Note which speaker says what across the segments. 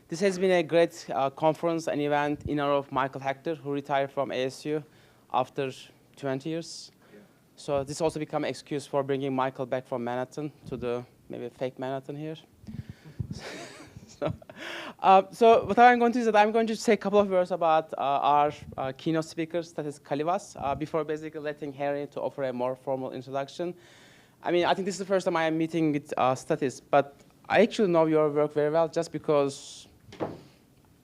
Speaker 1: This has been a great conference and event in honor of Michael Hector, who retired from ASU after 20 years. Yeah. So this also become an excuse for bringing Michael back from Manhattan to the maybe fake Manhattan here. So what I'm going to do is that I'm going to say a couple of words about our keynote speaker, Stathis Kalyvas, before basically letting Henry to offer a more formal introduction. I mean, I think this is the first time I am meeting with Stathis, but I actually know your work very well just because,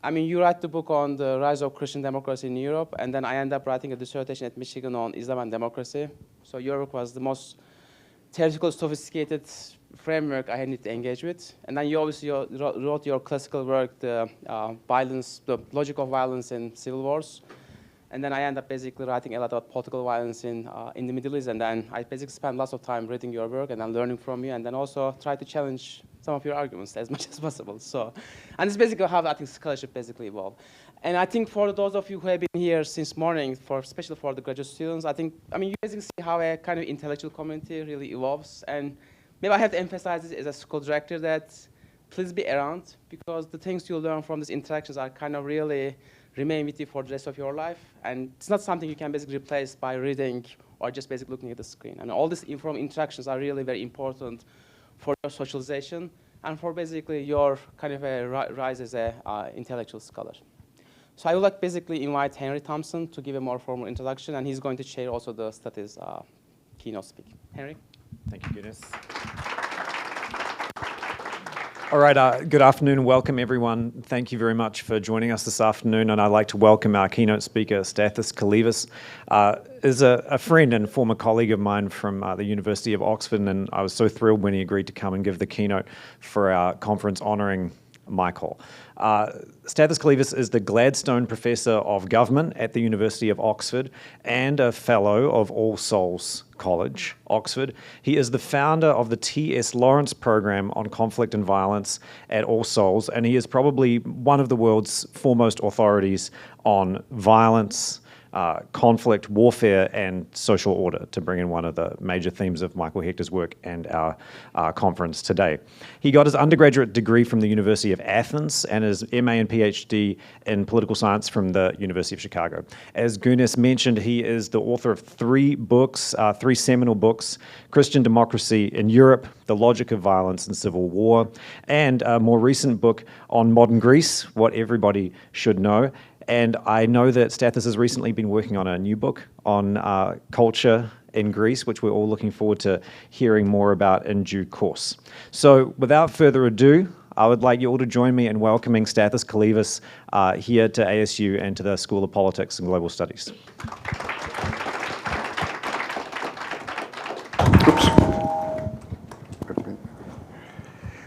Speaker 1: I mean, you write the book on the rise of Christian democracy in Europe, and then I end up writing a dissertation at Michigan on Islam and democracy. So your work was the most theoretical, sophisticated framework I need to engage with. And then you obviously wrote your classical work, the logic of violence in civil wars. And then I end up basically writing a lot about political violence in the Middle East. And then I basically spend lots of time reading your work and then learning from you, and then also try to challenge some of your arguments as much as possible. So, and it's basically how I think scholarship basically evolved. And I think for those of you who have been here since morning, especially for the graduate students, I mean, you basically see how a kind of intellectual community really evolves. And maybe I have to emphasize this as a school director that please be around, because the things you learn from these interactions are kind of really remain with you for the rest of your life. And it's not something you can basically replace by reading or just basically looking at the screen. And all these informal interactions are really very important for your socialization and for basically your kind of a rise as an intellectual scholar. So I would like basically invite Henry Thompson to give a more formal introduction, and he's going to share also the Stathis keynote speak. Henry?
Speaker 2: Thank you, Guinness. All right, good afternoon and welcome everyone. Thank you very much for joining us this afternoon, and I'd like to welcome our keynote speaker, Stathis Kalyvas. Is a friend and former colleague of mine from the University of Oxford, and I was so thrilled when he agreed to come and give the keynote for our conference honouring Michael. Stathis Kalyvas is the Gladstone Professor of Government at the University of Oxford and a Fellow of All Souls College, Oxford. He is the founder of the T.S. Lawrence Program on Conflict and Violence at All Souls, and he is probably one of the world's foremost authorities on violence, conflict, warfare, and social order, to bring in one of the major themes of Michael Hector's work and our conference today. He got his undergraduate degree from the University of Athens and his MA and PhD in political science from the University of Chicago. As Guinness mentioned, he is the author of three seminal books: Christian Democracy in Europe, The Logic of Violence and Civil War, and a more recent book on modern Greece, What Everybody Should Know. And I know that Stathis has recently been working on a new book on culture in Greece, which we're all looking forward to hearing more about in due course. So without further ado, I would like you all to join me in welcoming Stathis Kalyvas here to ASU and to the School of Politics and Global Studies.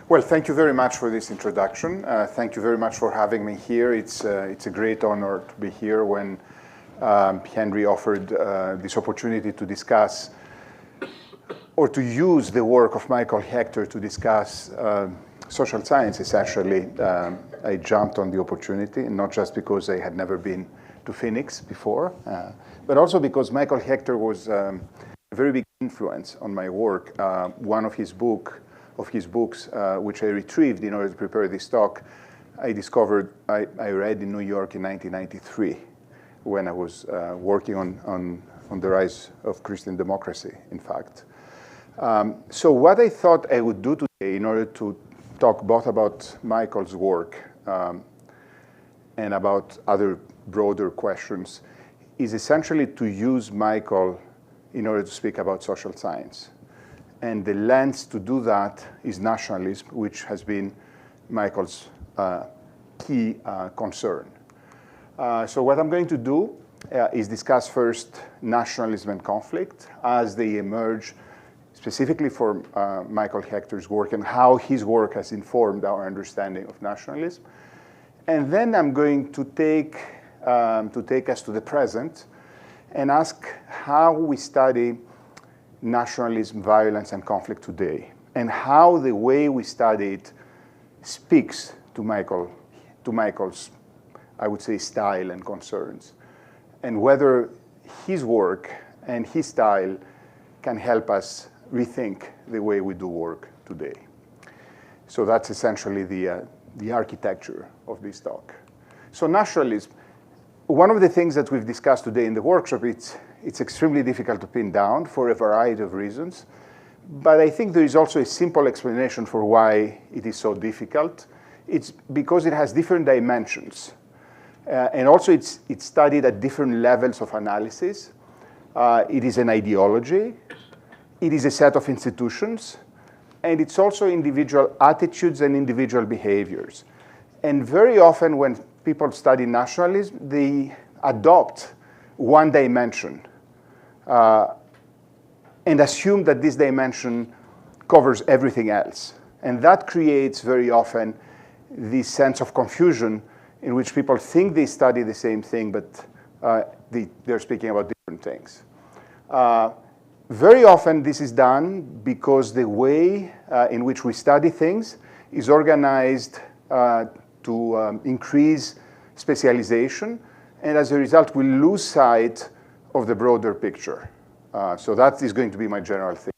Speaker 3: Well, thank you very much for this introduction. Thank you very much for having me here. It's a great honor to be here when Henry offered this opportunity to discuss or to use the work of Michael Hector to discuss social science, essentially. I jumped on the opportunity, and not just because I had never been to Phoenix before, but also because Michael Hector was a very big influence on my work. One of his books, which I retrieved in order to prepare this talk, I read in New York in 1993 when I was working on the rise of Christian democracy, in fact. So what I thought I would do today in order to talk both about Michael's work and about other broader questions is essentially to use Michael in order to speak about social science. And the lens to do that is nationalism, which has been Michael's key concern. So what I'm going to do is discuss first nationalism and conflict as they emerge, specifically for Michael Hector's work and how his work has informed our understanding of nationalism. And then I'm going to take us to the present and ask how we study nationalism, violence, and conflict today, and how the way we study it speaks to Michael's, I would say, style and concerns, and whether his work and his style can help us rethink the way we do work today. So that's essentially the the architecture of this talk. So nationalism, one of the things that we've discussed today in the workshop, it's extremely difficult to pin down for a variety of reasons. But I think there is also a simple explanation for why it is so difficult. It's because it has different dimensions. And also it's studied at different levels of analysis. It is an ideology. It is a set of institutions. And it's also individual attitudes and individual behaviors. And very often when people study nationalism, they adopt one dimension and assume that this dimension covers everything else. And that creates very often this sense of confusion in which people think they study the same thing, but they're speaking about different things. Very often this is done because the way in which we study things is organized to increase specialization, and as a result we lose sight of the broader picture. So that is going to be my general theme.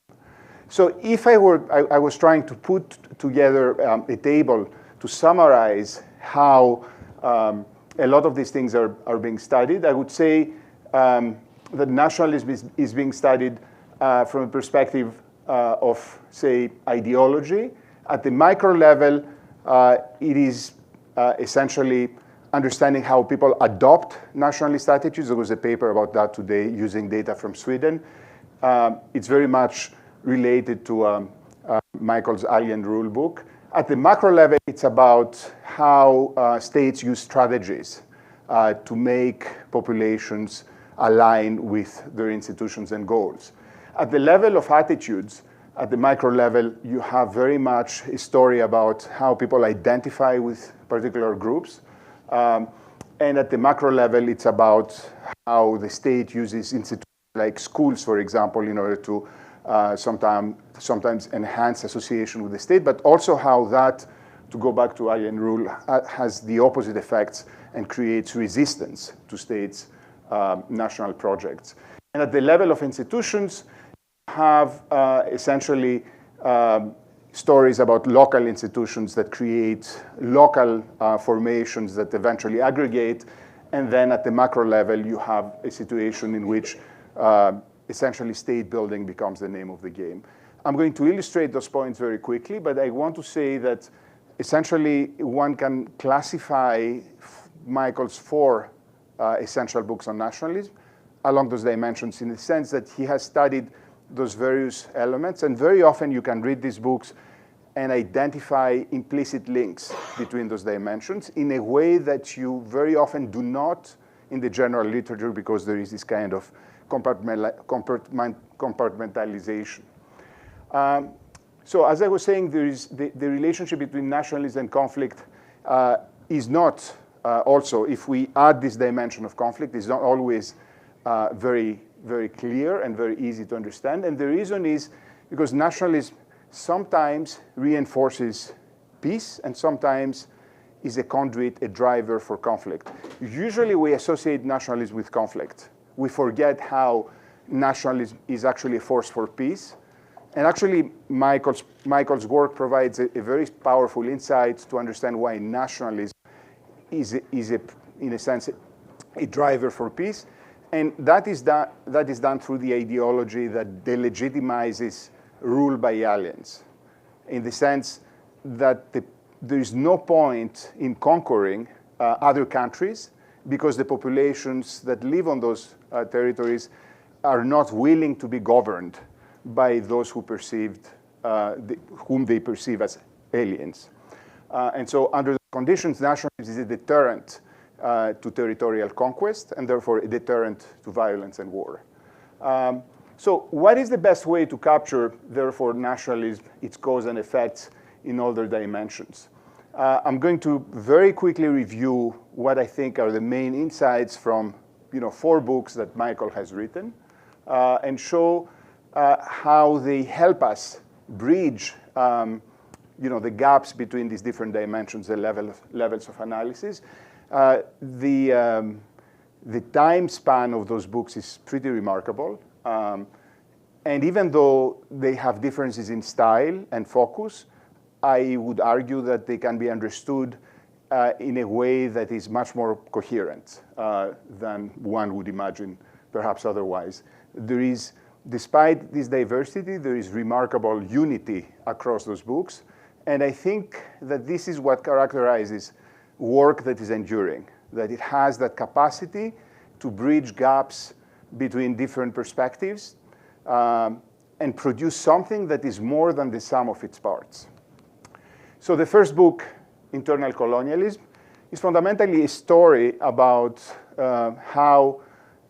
Speaker 3: So if I was trying to put together a table to summarize how a lot of these things are being studied, I would say that nationalism is being studied from a perspective of, say, ideology. At the micro level, it is essentially understanding how people adopt nationalist attitudes. There was a paper about that today using data from Sweden. It's very much related to Michael's Alien Rule book. At the macro level, it's about how states use strategies to make populations align with their institutions and goals. At the level of attitudes, at the micro level, you have very much a story about how people identify with particular groups. And at the macro level, it's about how the state uses institutions like schools, for example, in order to sometimes enhance association with the state, but also how that, to go back to Alien Rule, has the opposite effects and creates resistance to states' national projects. And at the level of institutions, you have essentially stories about local institutions that create local formations that eventually aggregate. And then at the macro level, you have a situation in which essentially state building becomes the name of the game. I'm going to illustrate those points very quickly, but I want to say that essentially one can classify Michael's 4 essential books on nationalism along those dimensions, in the sense that he has studied those various elements, and very often you can read these books and identify implicit links between those dimensions in a way that you very often do not in the general literature, because there is this kind of compartmentalization. So as I was saying, there is the relationship between nationalism and conflict is not also, if we add this dimension of conflict, is not always very, very clear and very easy to understand. And the reason is because nationalism sometimes reinforces peace and sometimes is a conduit, a driver for conflict. Usually we associate nationalism with conflict. We forget how nationalism is actually a force for peace. And actually, Michael's work provides a very powerful insight to understand why nationalism is in a sense, a driver for peace. And that is done through the ideology that delegitimizes rule by aliens, in the sense that there is no point in conquering other countries because the populations that live on those territories are not willing to be governed by those who whom they perceive as aliens. And so under the conditions, nationalism is a deterrent to territorial conquest, and therefore a deterrent to violence and war. So what is the best way to capture, therefore, nationalism, its cause and effects in all their dimensions? I'm going to very quickly review what I think are the main insights from 4 books that Michael has written, and show how they help us bridge the gaps between these different dimensions, the levels of analysis. The time span of those books is pretty remarkable. And even though they have differences in style and focus, I would argue that they can be understood in a way that is much more coherent than one would imagine, perhaps otherwise. There is, despite this diversity, there is remarkable unity across those books. And I think that this is what characterizes work that is enduring, that it has that capacity to bridge gaps between different perspectives and produce something that is more than the sum of its parts. So the first book, Internal Colonialism, is fundamentally a story about how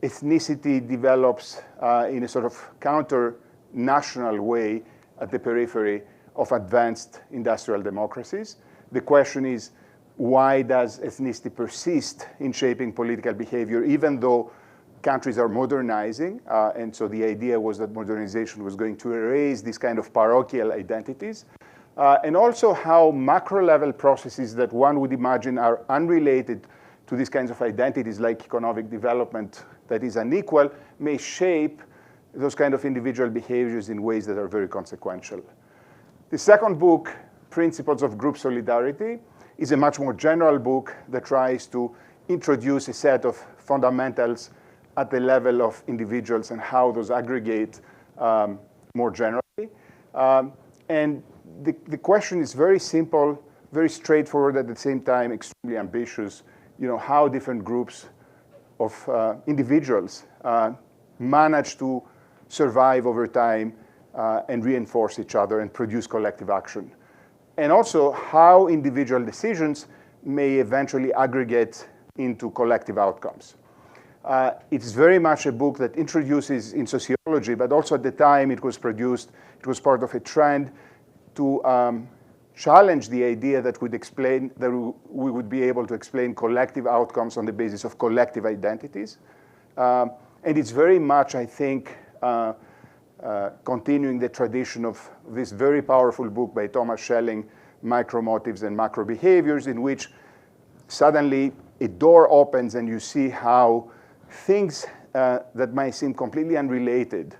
Speaker 3: ethnicity develops in a sort of counter-national way at the periphery of advanced industrial democracies. The question is, why does ethnicity persist in shaping political behavior, even though countries are modernizing? And so the idea was that modernization was going to erase these kind of parochial identities. And also how macro-level processes that one would imagine are unrelated to these kinds of identities, like economic development that is unequal, may shape those kind of individual behaviors in ways that are very consequential. The second book, Principles of Group Solidarity, is a much more general book that tries to introduce a set of fundamentals at the level of individuals and how those aggregate more generally. And the question is very simple, very straightforward, at the same time extremely ambitious. You know, how different groups of individuals manage to survive over time and reinforce each other and produce collective action. And also how individual decisions may eventually aggregate into collective outcomes. It's very much a book that introduces in sociology, but also at the time it was produced, it was part of a trend to challenge the idea that we would be able to explain collective outcomes on the basis of collective identities. And it's very much, I think, continuing the tradition of this very powerful book by Thomas Schelling, Micromotives and Macro Behaviors, in which suddenly a door opens and you see how things that might seem completely unrelated,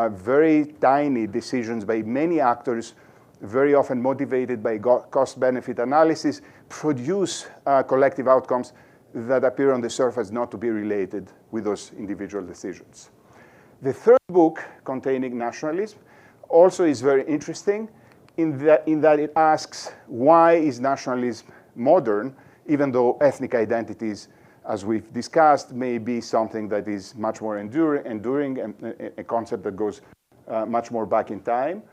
Speaker 3: very tiny decisions by many actors, very often motivated by cost-benefit analysis, produce collective outcomes that appear on the surface not to be related with those individual decisions. The third book, containing nationalism, also is very interesting in that it asks, why is nationalism modern, even though ethnic identities, as we've discussed, may be something that is much more enduring and a concept that goes much more back in time?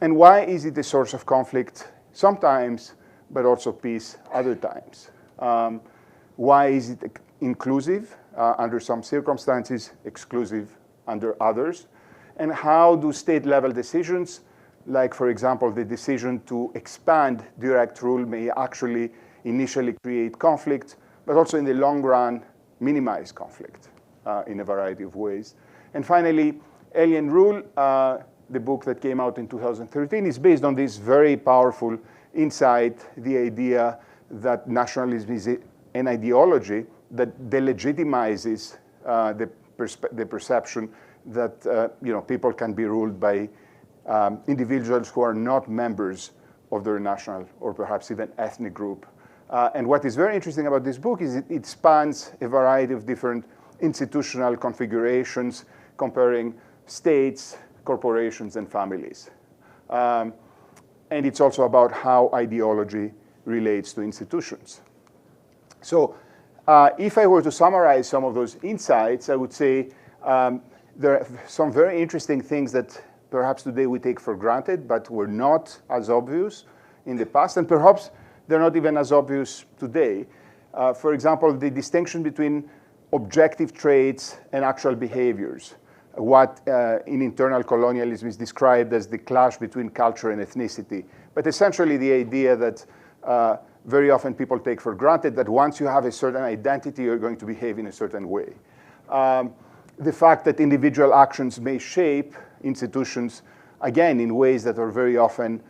Speaker 3: And why is it a source of conflict sometimes, but also peace other times? Why is it inclusive under some circumstances, exclusive under others? And how do state-level decisions, like, for example, the decision to expand direct rule, may actually initially create conflict, but also in the long run minimize conflict in a variety of ways? And finally, Alien Rule, the book that came out in 2013, is based on this very powerful insight, the idea that nationalism is an ideology that delegitimizes the perception that people can be ruled by individuals who are not members of their national or perhaps even ethnic group. And what is very interesting about this book is it spans a variety of different institutional configurations, comparing states, corporations, and families. And it's also about how ideology relates to institutions. So if I were to summarize some of those insights, I would say there are some very interesting things that perhaps today we take for granted, but were not as obvious in the past, and perhaps they're not even as obvious today. For example, the distinction between objective traits and actual behaviors, what in internal colonialism is described as the clash between culture and ethnicity. But essentially the idea that very often people take for granted that once you have a certain identity, you're going to behave in a certain way. The fact that individual actions may shape institutions, again, in ways that are very often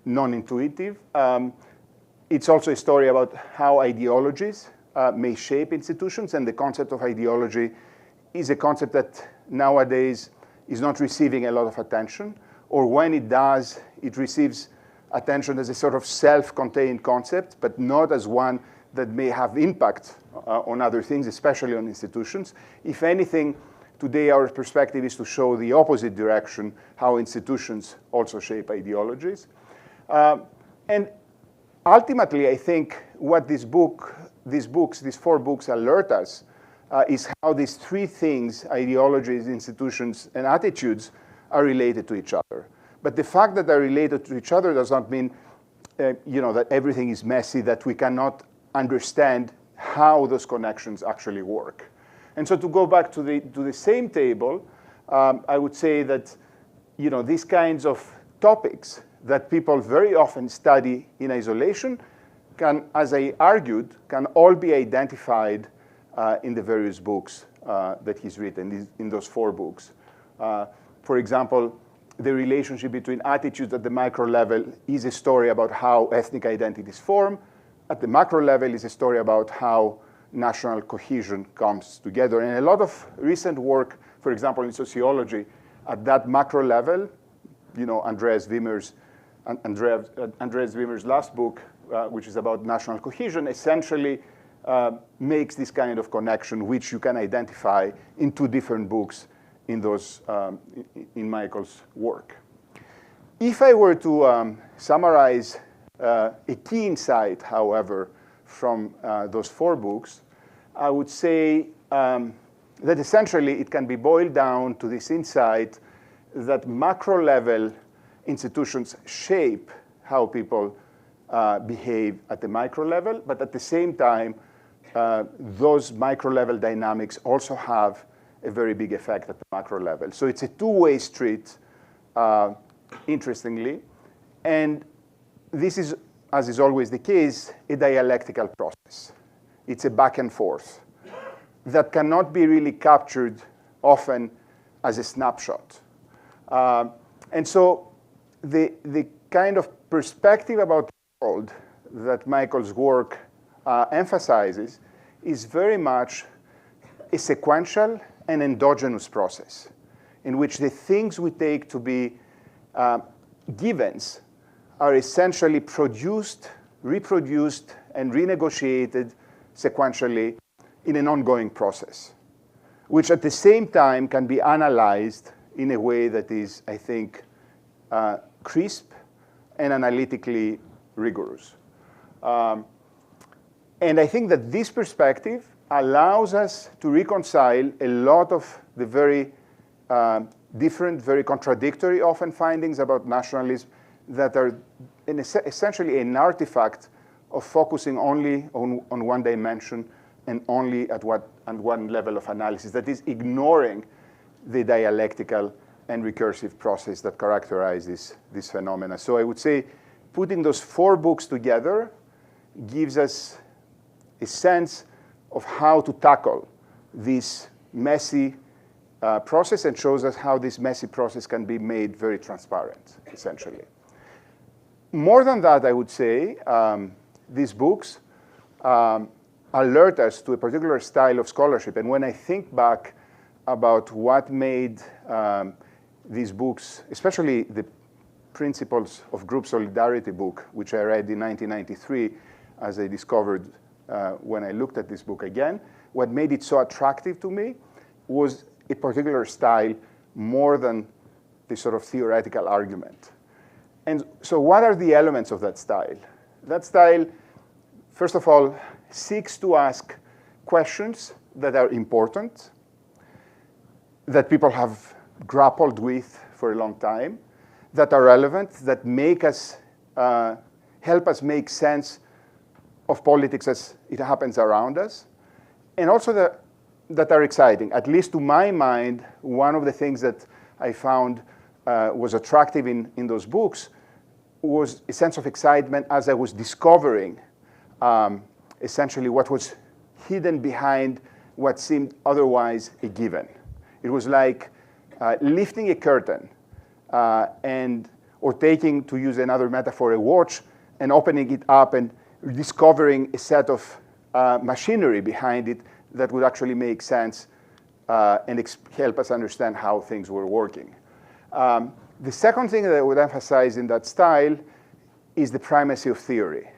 Speaker 3: non-intuitive. It's also a story about how ideologies may shape institutions, and the concept of ideology is a concept that nowadays is not receiving a lot of attention, or when it does, it receives attention as a sort of self-contained concept, but not as one that may have impact on other things, especially on institutions. If anything, today our perspective is to show the opposite direction, how institutions also shape ideologies. And ultimately, I think what these four books alert us is how these three things, ideologies, institutions, and attitudes, are related to each other. But the fact that they're related to each other does not mean that everything is messy, that we cannot understand how those connections actually work. And so to go back to the same table, I would say that these kinds of topics that people very often study in isolation can, as I argued, can all be identified in the various books that he's written, in those four books. For example, the relationship between attitudes at the micro level is a story about how ethnic identities form. At the macro level is a story about how national cohesion comes together. And a lot of recent work, for example, in sociology, at that macro level, Andreas Wimmer's last book, which is about national cohesion, essentially makes this kind of connection, which you can identify in two different books in Michael's work. If I were to summarize a key insight, however, from those four books, I would say that essentially it can be boiled down to this insight that macro-level institutions shape how people behave at the micro level, but at the same time, those micro-level dynamics also have a very big effect at the macro level. So it's a two-way street, interestingly, and this is, as is always the case, a dialectical process. It's a back and forth that cannot be really captured often as a snapshot. And so the kind of perspective about the world that Michael's work emphasizes is very much a sequential and endogenous process in which the things we take to be givens are essentially produced, reproduced, and renegotiated sequentially in an ongoing process, which at the same time can be analyzed in a way that is, I think, crisp and analytically rigorous. And I think that this perspective allows us to reconcile a lot of the very different, very contradictory often findings about nationalism that are essentially an artifact of focusing only on one dimension and only at one level of analysis, that is ignoring the dialectical and recursive process that characterizes this phenomena. So I would say putting those four books together gives us a sense of how to tackle this messy process and shows us how this messy process can be made very transparent, essentially. More than that, I would say, these books alert us to a particular style of scholarship. And when I think back about what made these books, especially the Principles of Group Solidarity book, which I read in 1993, as I discovered when I looked at this book again, what made it so attractive to me was a particular style more than the sort of theoretical argument. And so what are the elements of that style? That style, first of all, seeks to ask questions that are important, that people have grappled with for a long time, that are relevant, that make us, help us make sense of politics as it happens around us, and also that are exciting. At least to my mind, one of the things that I found was attractive in those books was a sense of excitement as I was discovering essentially what was hidden behind what seemed otherwise a given. It was like lifting a curtain or taking, to use another metaphor, a watch and opening it up and discovering a set of machinery behind it that would actually make sense and help us understand how things were working. The second thing that I would emphasize in that style is the primacy of theory.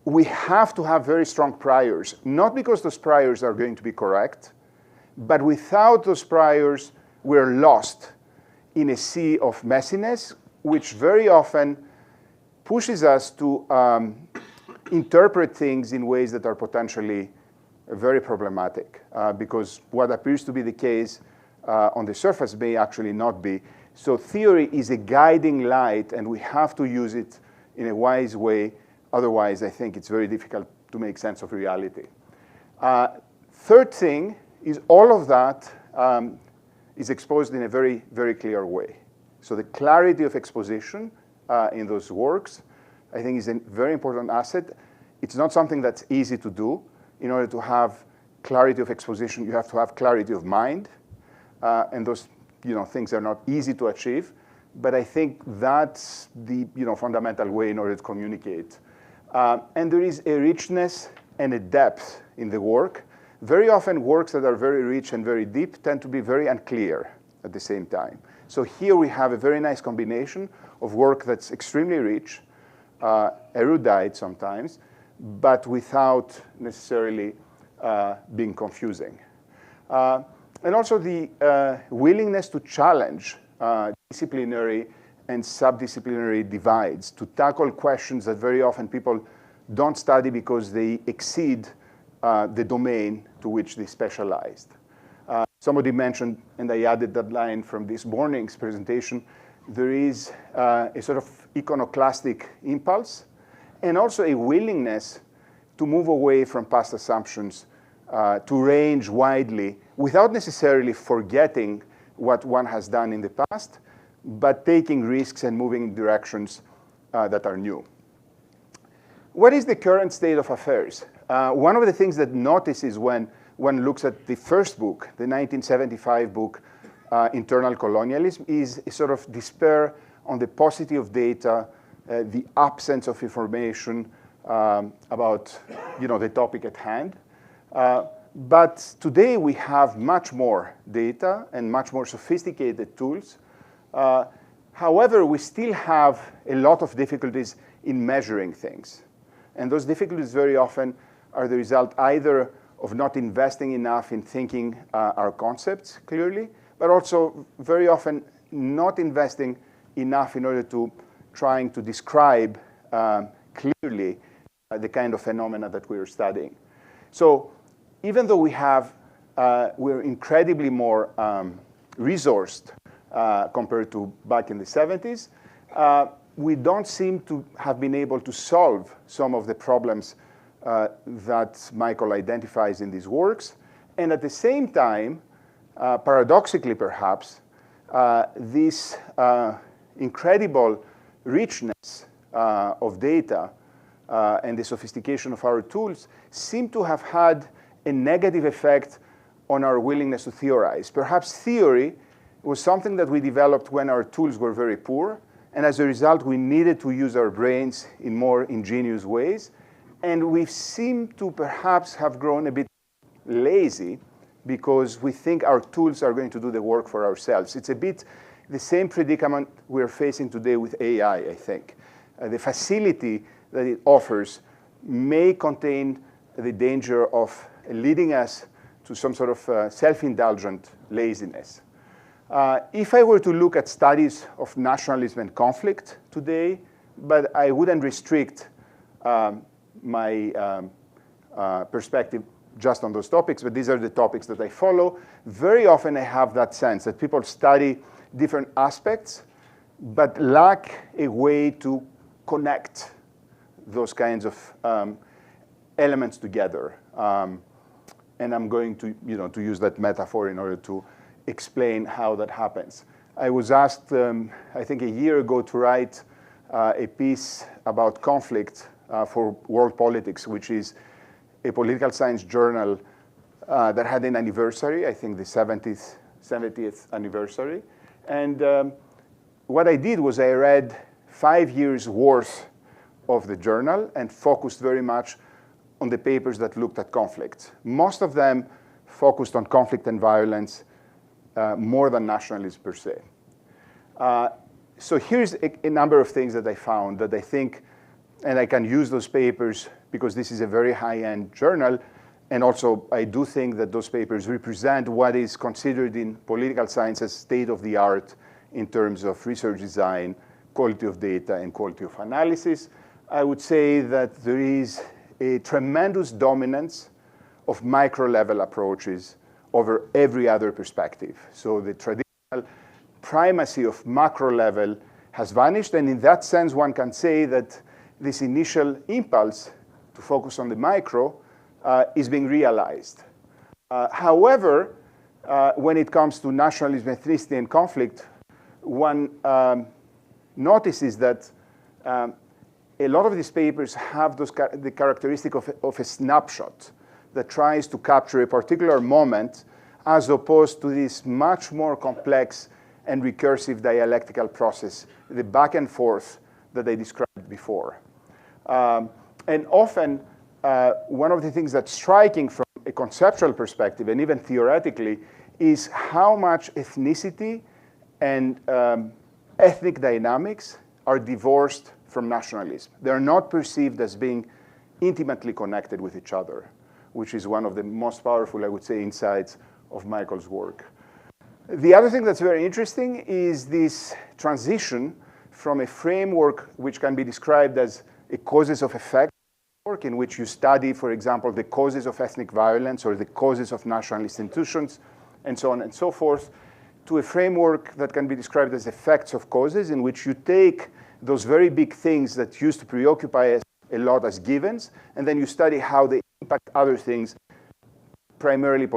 Speaker 3: We have to have very strong priors, not because those priors are going to be correct, but without those priors, we're lost in a sea of messiness, which very often pushes us to interpret things in ways that are potentially very problematic, because what appears to be the case on the surface may actually not be. So theory is a guiding light, and we have to use it in a wise way. Otherwise, I think it's very difficult to make sense of reality. Third thing is all of that is exposed in a very, very clear way. So the clarity of exposition in those works, I think, is a very important asset. It's not something that's easy to do. In order to have clarity of exposition, you have to have clarity of mind. And those things are not easy to achieve. But I think that's the fundamental way in order to communicate. And there is a richness and a depth in the work. Very often, works that are very rich and very deep tend to be very unclear at the same time. So here we have a very nice combination of work that's extremely rich, erudite sometimes, but without necessarily being confusing. And also the willingness to challenge disciplinary and subdisciplinary divides, to tackle questions that very often people don't study because they exceed the domain to which they specialized. Somebody mentioned, and I added that line from this morning's presentation, there is a sort of iconoclastic impulse and also a willingness to move away from past assumptions, to range widely without necessarily forgetting what one has done in the past, but taking risks and moving in directions that are new. What is the current state of affairs? One of the things that notices when one looks at the first book, the 1975 book, Internal Colonialism, is a sort of despair on the paucity of data, the absence of information about the topic at hand. But today we have much more data and much more sophisticated tools. However, we still have a lot of difficulties in measuring things. And those difficulties very often are the result either of not investing enough in thinking our concepts clearly, but also very often not investing enough in order to trying to describe clearly the kind of phenomena that we're studying. So even though we're incredibly more resourced compared to back in the 70s, we don't seem to have been able to solve some of the problems that Michael identifies in these works. And at the same time, paradoxically perhaps, this incredible richness of data and the sophistication of our tools seem to have had a negative effect on our willingness to theorize. Perhaps theory was something that we developed when our tools were very poor, and as a result, we needed to use our brains in more ingenious ways. And we seem to perhaps have grown a bit lazy because we think our tools are going to do the work for ourselves. It's a bit the same predicament we're facing today with AI, I think. The facility that it offers may contain the danger of leading us to some sort of self-indulgent laziness. If I were to look at studies of nationalism and conflict today, but I wouldn't restrict my perspective just on those topics, but these are the topics that I follow. Very often I have that sense that people study different aspects, but lack a way to connect those kinds of elements together. And I'm going to, to use that metaphor in order to explain how that happens. I was asked, I think a year ago, to write a piece about conflict for World Politics, which is a political science journal that had an anniversary, I think the 70th anniversary. And what I did was I read 5 years worth of the journal and focused very much on the papers that looked at conflict. Most of them focused on conflict and violence more than nationalism per se. So here's a number of things that I found that I think, and I can use those papers because this is a very high-end journal, and also I do think that those papers represent what is considered in political science as state-of-the-art in terms of research design, quality of data, and quality of analysis. I would say that there is a tremendous dominance of micro-level approaches over every other perspective. So the traditional primacy of macro level has vanished, and in that sense, one can say that this initial impulse to focus on the micro is being realized. However, when it comes to nationalism, ethnicity, and conflict, one notices that a lot of these papers have the characteristic of a snapshot that tries to capture a particular moment as opposed to this much more complex and recursive dialectical process, the back and forth that I described before. And often, one of the things that's striking from a conceptual perspective, and even theoretically, is how much ethnicity and ethnic dynamics are divorced from nationalism. They're not perceived as being intimately connected with each other, which is one of the most powerful, I would say, insights of Michael's work. The other thing that's very interesting is this transition from a framework which can be described as a causes of effect work, in which you study, for example, the causes of ethnic violence or the causes of nationalist institutions, and so on and so forth, to a framework that can be described as effects of causes, in which you take those very big things that used to preoccupy us a lot as givens, and then you study how they impact other things, primarily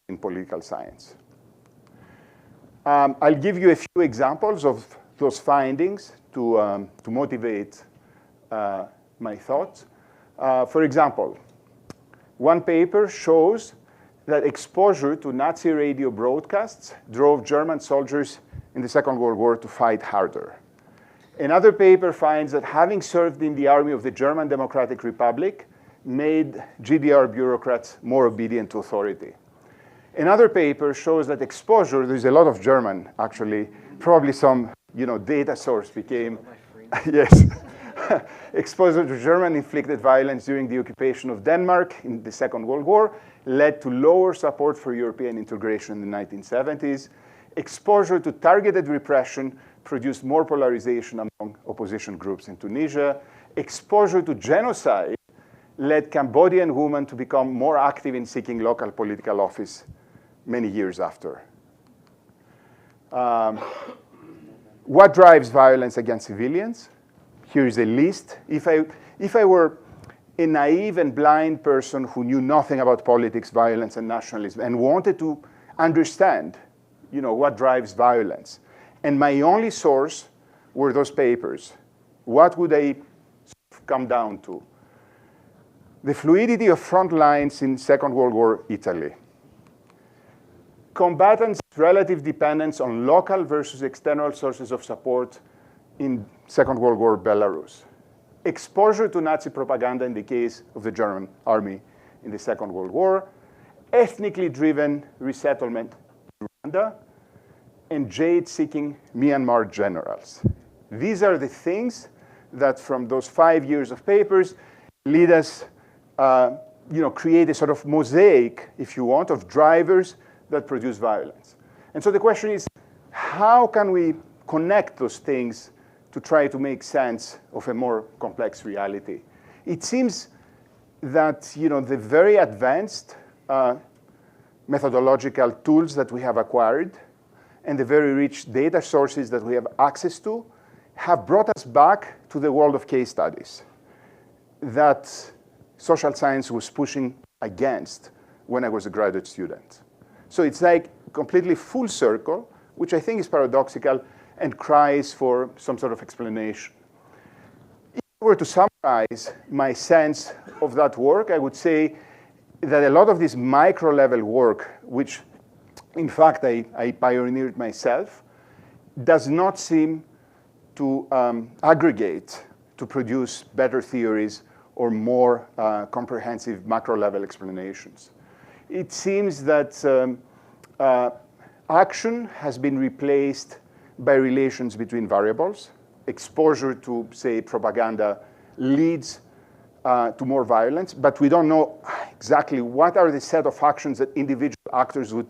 Speaker 3: in political science. I'll give you a few examples of those findings to motivate my thoughts. For example, one paper shows that exposure to Nazi radio broadcasts drove German soldiers in the Second World War to fight harder. Another paper finds that having served in the army of the German Democratic Republic made GDR bureaucrats more obedient to authority. Another paper shows that exposure, there's a lot of German, actually, probably some data source became, yes, exposure to German-inflicted violence during the occupation of Denmark in the Second World War led to lower support for European integration in the 1970s. Exposure to targeted repression produced more polarization among opposition groups in Tunisia. Exposure to genocide led Cambodian women to become more active in seeking local political office many years after. What drives violence against civilians? Here's a list. If I were a naive and blind person who knew nothing about politics, violence, and nationalism, and wanted to understand, what drives violence, and my only source were those papers, what would I come down to? The fluidity of front lines in Second World War Italy. Combatants' relative dependence on local versus external sources of support in Second World War Belarus. Exposure to Nazi propaganda in the case of the German army in the Second World War. Ethnically driven resettlement in Rwanda. And jade-seeking Myanmar generals. These are the things that from those 5 years of papers lead us, create a sort of mosaic, if you want, of drivers that produce violence. And so the question is, how can we connect those things to try to make sense of a more complex reality? It seems that, the very advanced methodological tools that we have acquired and the very rich data sources that we have access to have brought us back to the world of case studies that social science was pushing against when I was a graduate student. So it's like completely full circle, which I think is paradoxical and cries for some sort of explanation. If I were to summarize my sense of that work, I would say that a lot of this micro-level work, which in fact I pioneered myself, does not seem to aggregate to produce better theories or more comprehensive macro-level explanations. It seems that action has been replaced by relations between variables. Exposure to, say, propaganda leads to more violence, but we don't know exactly what are the set of actions that individual actors would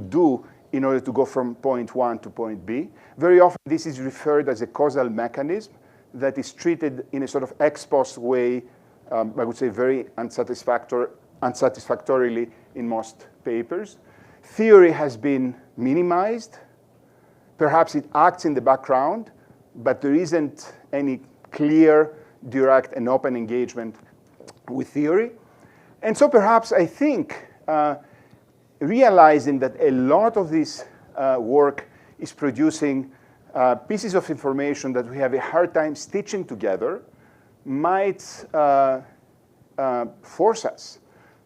Speaker 3: do in order to go from point 1 to point B. Very often, this is referred as a causal mechanism that is treated in a sort of ex post way, I would say very unsatisfactorily in most papers. Theory has been minimized. Perhaps it acts in the background, but there isn't any clear, direct, and open engagement with theory. And so perhaps I think realizing that a lot of this work is producing pieces of information that we have a hard time stitching together might force us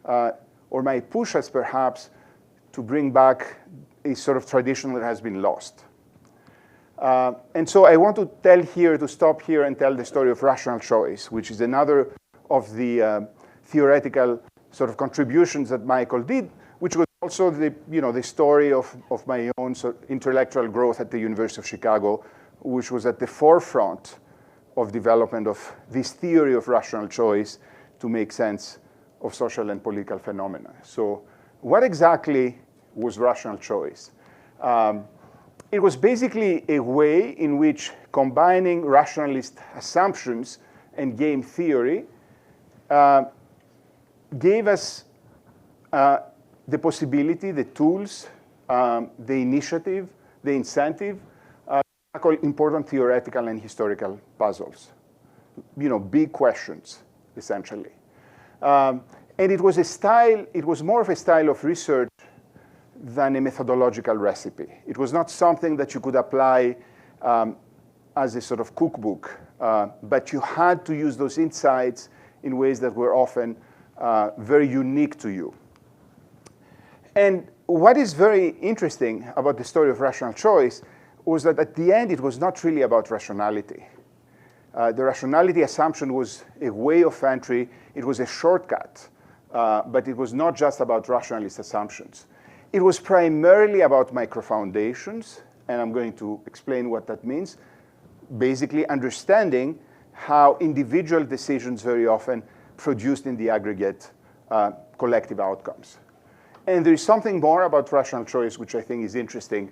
Speaker 3: or might push us perhaps to bring back a sort of tradition that has been lost. And so I want to stop here and tell the story of rational choice, which is another of the theoretical sort of contributions that Michael did, which was also the story of my own sort of intellectual growth at the University of Chicago, which was at the forefront of development of this theory of rational choice to make sense of social and political phenomena. So what exactly was rational choice? It was basically a way in which combining rationalist assumptions and game theory gave us the possibility, the tools, the initiative, the incentive to tackle important theoretical and historical puzzles. Big questions, essentially. And it was more of a style of research than a methodological recipe. It was not something that you could apply as a sort of cookbook, but you had to use those insights in ways that were often very unique to you. And what is very interesting about the story of rational choice was that at the end, it was not really about rationality. The rationality assumption was a way of entry. It was a shortcut, but it was not just about rationalist assumptions. It was primarily about microfoundations, and I'm going to explain what that means. Basically, understanding how individual decisions very often produced in the aggregate collective outcomes. And there is something more about rational choice which I think is interesting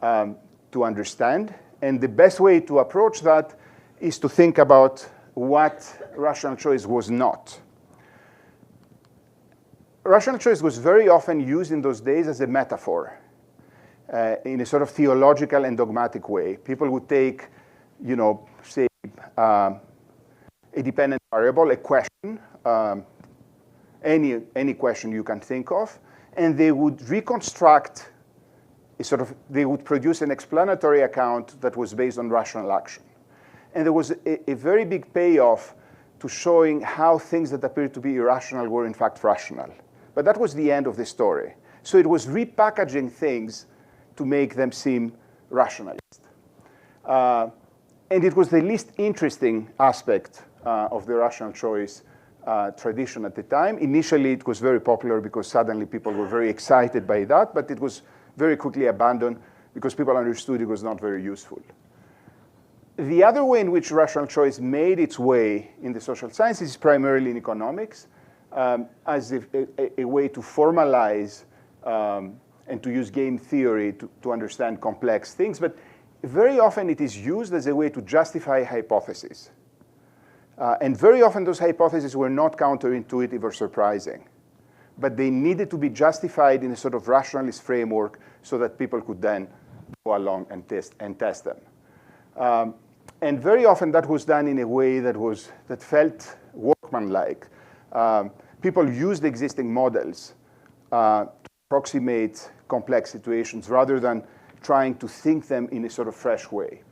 Speaker 3: to understand. And the best way to approach that is to think about what rational choice was not. Rational choice was very often used in those days as a metaphor in a sort of theological and dogmatic way. People would take, say, a dependent variable, a question, any question you can think of, and they would reconstruct they would produce an explanatory account that was based on rational action. And there was a very big payoff to showing how things that appeared to be irrational were in fact rational. But that was the end of the story. So it was repackaging things to make them seem rationalist. And it was the least interesting aspect of the rational choice tradition at the time. Initially, it was very popular because suddenly people were very excited by that, but it was very quickly abandoned because people understood it was not very useful. The other way in which rational choice made its way in the social sciences is primarily in economics, as a way to formalize and to use game theory to understand complex things. But very often it is used as a way to justify hypotheses. And very often those hypotheses were not counterintuitive or surprising. But they needed to be justified in a sort of rationalist framework so that people could then go along and test them. And very often that was done in a way that felt workmanlike. People used existing models to approximate complex situations rather than trying to think them in a sort of fresh way.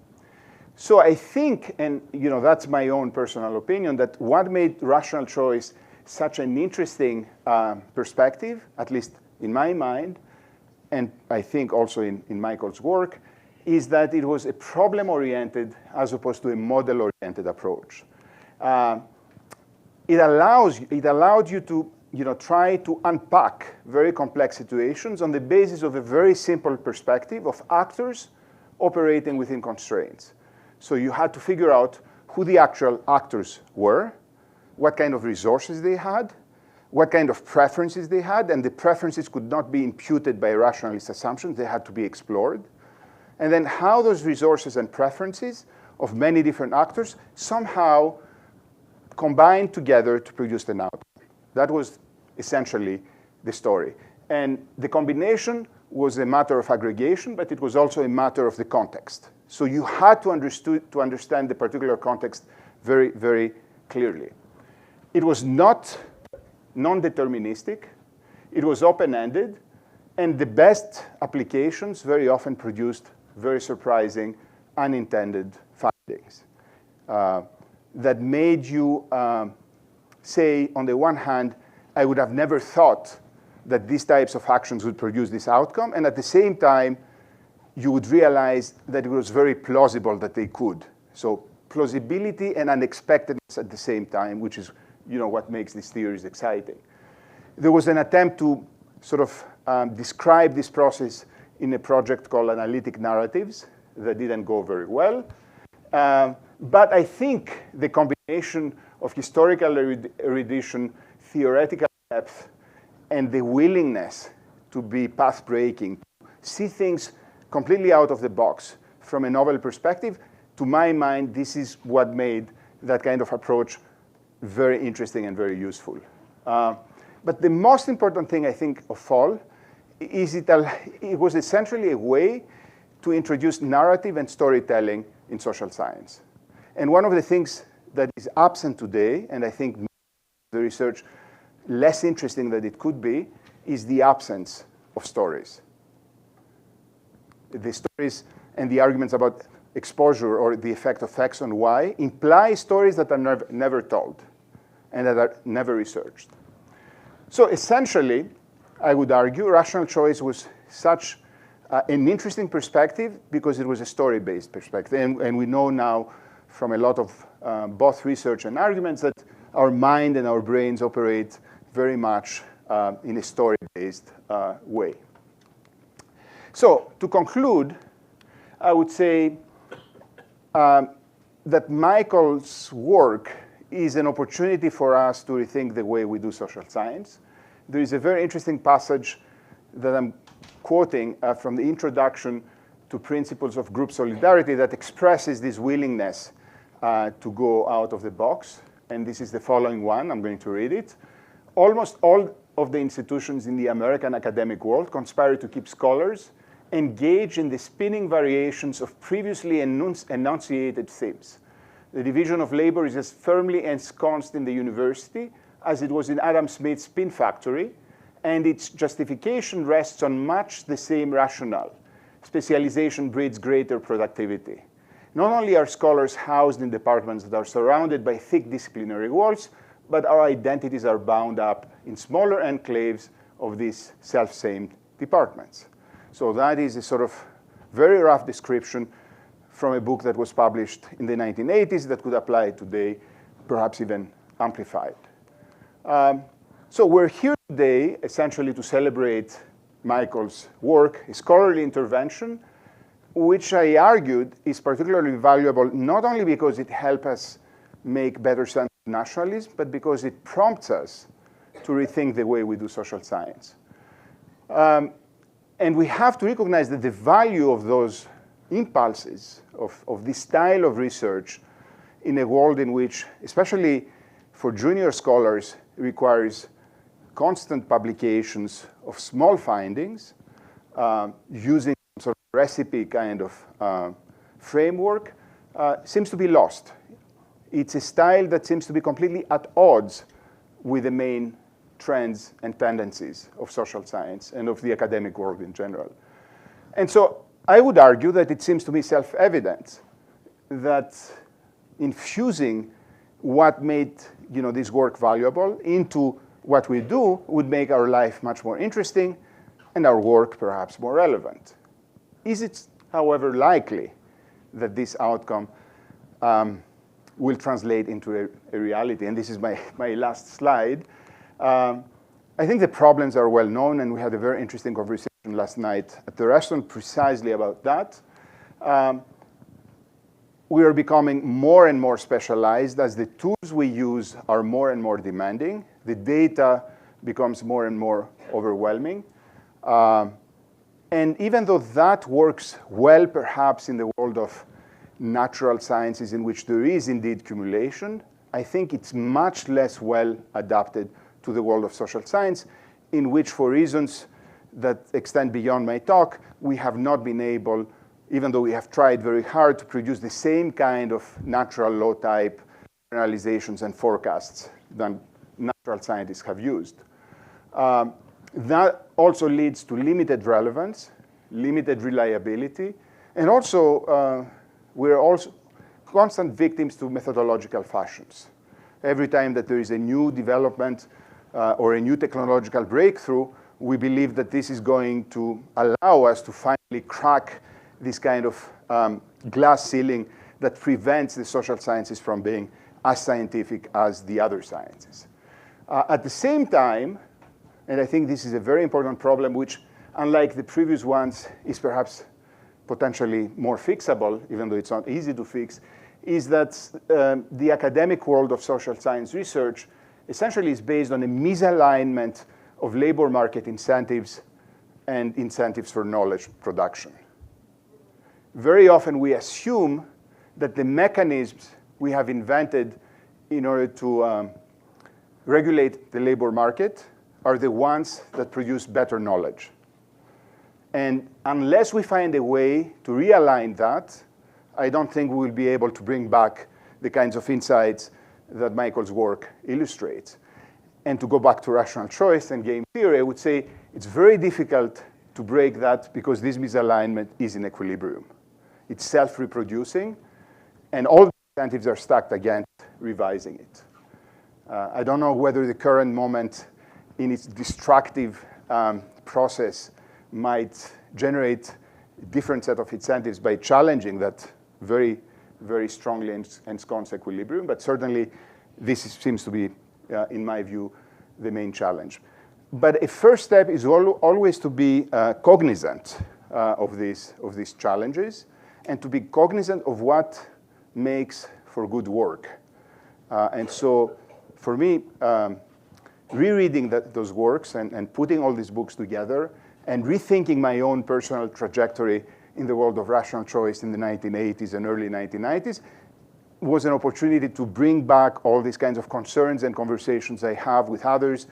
Speaker 3: So I think, and that's my own personal opinion, that what made rational choice such an interesting perspective, at least in my mind, and I think also in Michael's work, is that it was a problem-oriented as opposed to a model-oriented approach. It allowed you to try to unpack very complex situations on the basis of a very simple perspective of actors operating within constraints. So you had to figure out who the actual actors were, what kind of resources they had, what kind of preferences they had, and the preferences could not be imputed by rationalist assumptions. They had to be explored. And then how those resources and preferences of many different actors somehow combined together to produce an outcome. That was essentially the story. And the combination was a matter of aggregation, but it was also a matter of the context. So you had to understand the particular context very, very clearly. It was not non-deterministic. It was open-ended. And the best applications very often produced very surprising, unintended findings that made you say, on the one hand, I would have never thought that these types of actions would produce this outcome. And at the same time, you would realize that it was very plausible that they could. So plausibility and unexpectedness at the same time, which is what makes these theories exciting. There was an attempt to sort of describe this process in a project called Analytic Narratives that didn't go very well. But I think the combination of historical erudition, theoretical depth, and the willingness to be path-breaking, see things completely out of the box from a novel perspective, to my mind, this is what made that kind of approach very interesting and very useful. But the most important thing, I think, of all, is it was essentially a way to introduce narrative and storytelling in social science. And one of the things that is absent today, and I think the research less interesting than it could be, is the absence of stories. The stories and the arguments about exposure or the effect of X on Y imply stories that are never told and that are never researched. So essentially, I would argue rational choice was such an interesting perspective because it was a story-based perspective. And we know now from a lot of both research and arguments that our mind and our brains operate very much in a story-based way. So to conclude, I would say that Michael's work is an opportunity for us to rethink the way we do social science. There is a very interesting passage that I'm quoting from the introduction to Principles of Group Solidarity that expresses this willingness to go out of the box. And this is the following one. I'm going to read it. Almost all of the institutions in the American academic world conspire to keep scholars engaged in the spinning variations of previously enunciated themes. The division of labor is as firmly ensconced in the university as it was in Adam Smith's spin factory, and its justification rests on much the same rationale. Specialization breeds greater productivity. Not only are scholars housed in departments that are surrounded by thick disciplinary walls, but our identities are bound up in smaller enclaves of these self-same departments. So that is a sort of very rough description from a book that was published in the 1980s that could apply today, perhaps even amplified. So we're here today essentially to celebrate Michael's work, his scholarly intervention, which I argued is particularly valuable not only because it helps us make better sense of nationalism, but because it prompts us to rethink the way we do social science. And we have to recognize that the value of those impulses, of this style of research in a world in which, especially for junior scholars, requires constant publications of small findings using sort of recipe kind of framework, seems to be lost. It's a style that seems to be completely at odds with the main trends and tendencies of social science and of the academic world in general. And so I would argue that it seems to be self-evident that infusing what made this work valuable into what we do would make our life much more interesting and our work perhaps more relevant. Is it, however, likely that this outcome will translate into a reality? And this is my last slide. I think the problems are well known, and we had a very interesting conversation last night at the restaurant precisely about that. We are becoming more and more specialized as the tools we use are more and more demanding. The data becomes more and more overwhelming. And even though that works well, perhaps in the world of natural sciences in which there is indeed cumulation, I think it's much less well adapted to the world of social science, in which, for reasons that extend beyond my talk, we have not been able, even though we have tried very hard, to produce the same kind of natural law type generalizations and forecasts that natural scientists have used. That also leads to limited relevance, limited reliability, and also we're also constant victims to methodological fashions. Every time that there is a new development or a new technological breakthrough, we believe that this is going to allow us to finally crack this kind of glass ceiling that prevents the social sciences from being as scientific as the other sciences. At the same time, and I think this is a very important problem, which, unlike the previous ones, is perhaps potentially more fixable, even though it's not easy to fix, is that the academic world of social science research essentially is based on a misalignment of labor market incentives and incentives for knowledge production. Very often we assume that the mechanisms we have invented in order to regulate the labor market are the ones that produce better knowledge. And unless we find a way to realign that, I don't think we will be able to bring back the kinds of insights that Michael's work illustrates. And to go back to rational choice and game theory, I would say it's very difficult to break that because this misalignment is in equilibrium. It's self-reproducing, and all the incentives are stacked against revising it. I don't know whether the current moment in its destructive process might generate a different set of incentives by challenging that very, very strongly ensconced equilibrium, but certainly this seems to be, in my view, the main challenge. But a first step is always to be cognizant of these challenges and to be cognizant of what makes for good work. And so for me, rereading those works and putting all these books together and rethinking my own personal trajectory in the world of rational choice in the 1980s and early 1990s was an opportunity to bring back all these kinds of concerns and conversations I have with others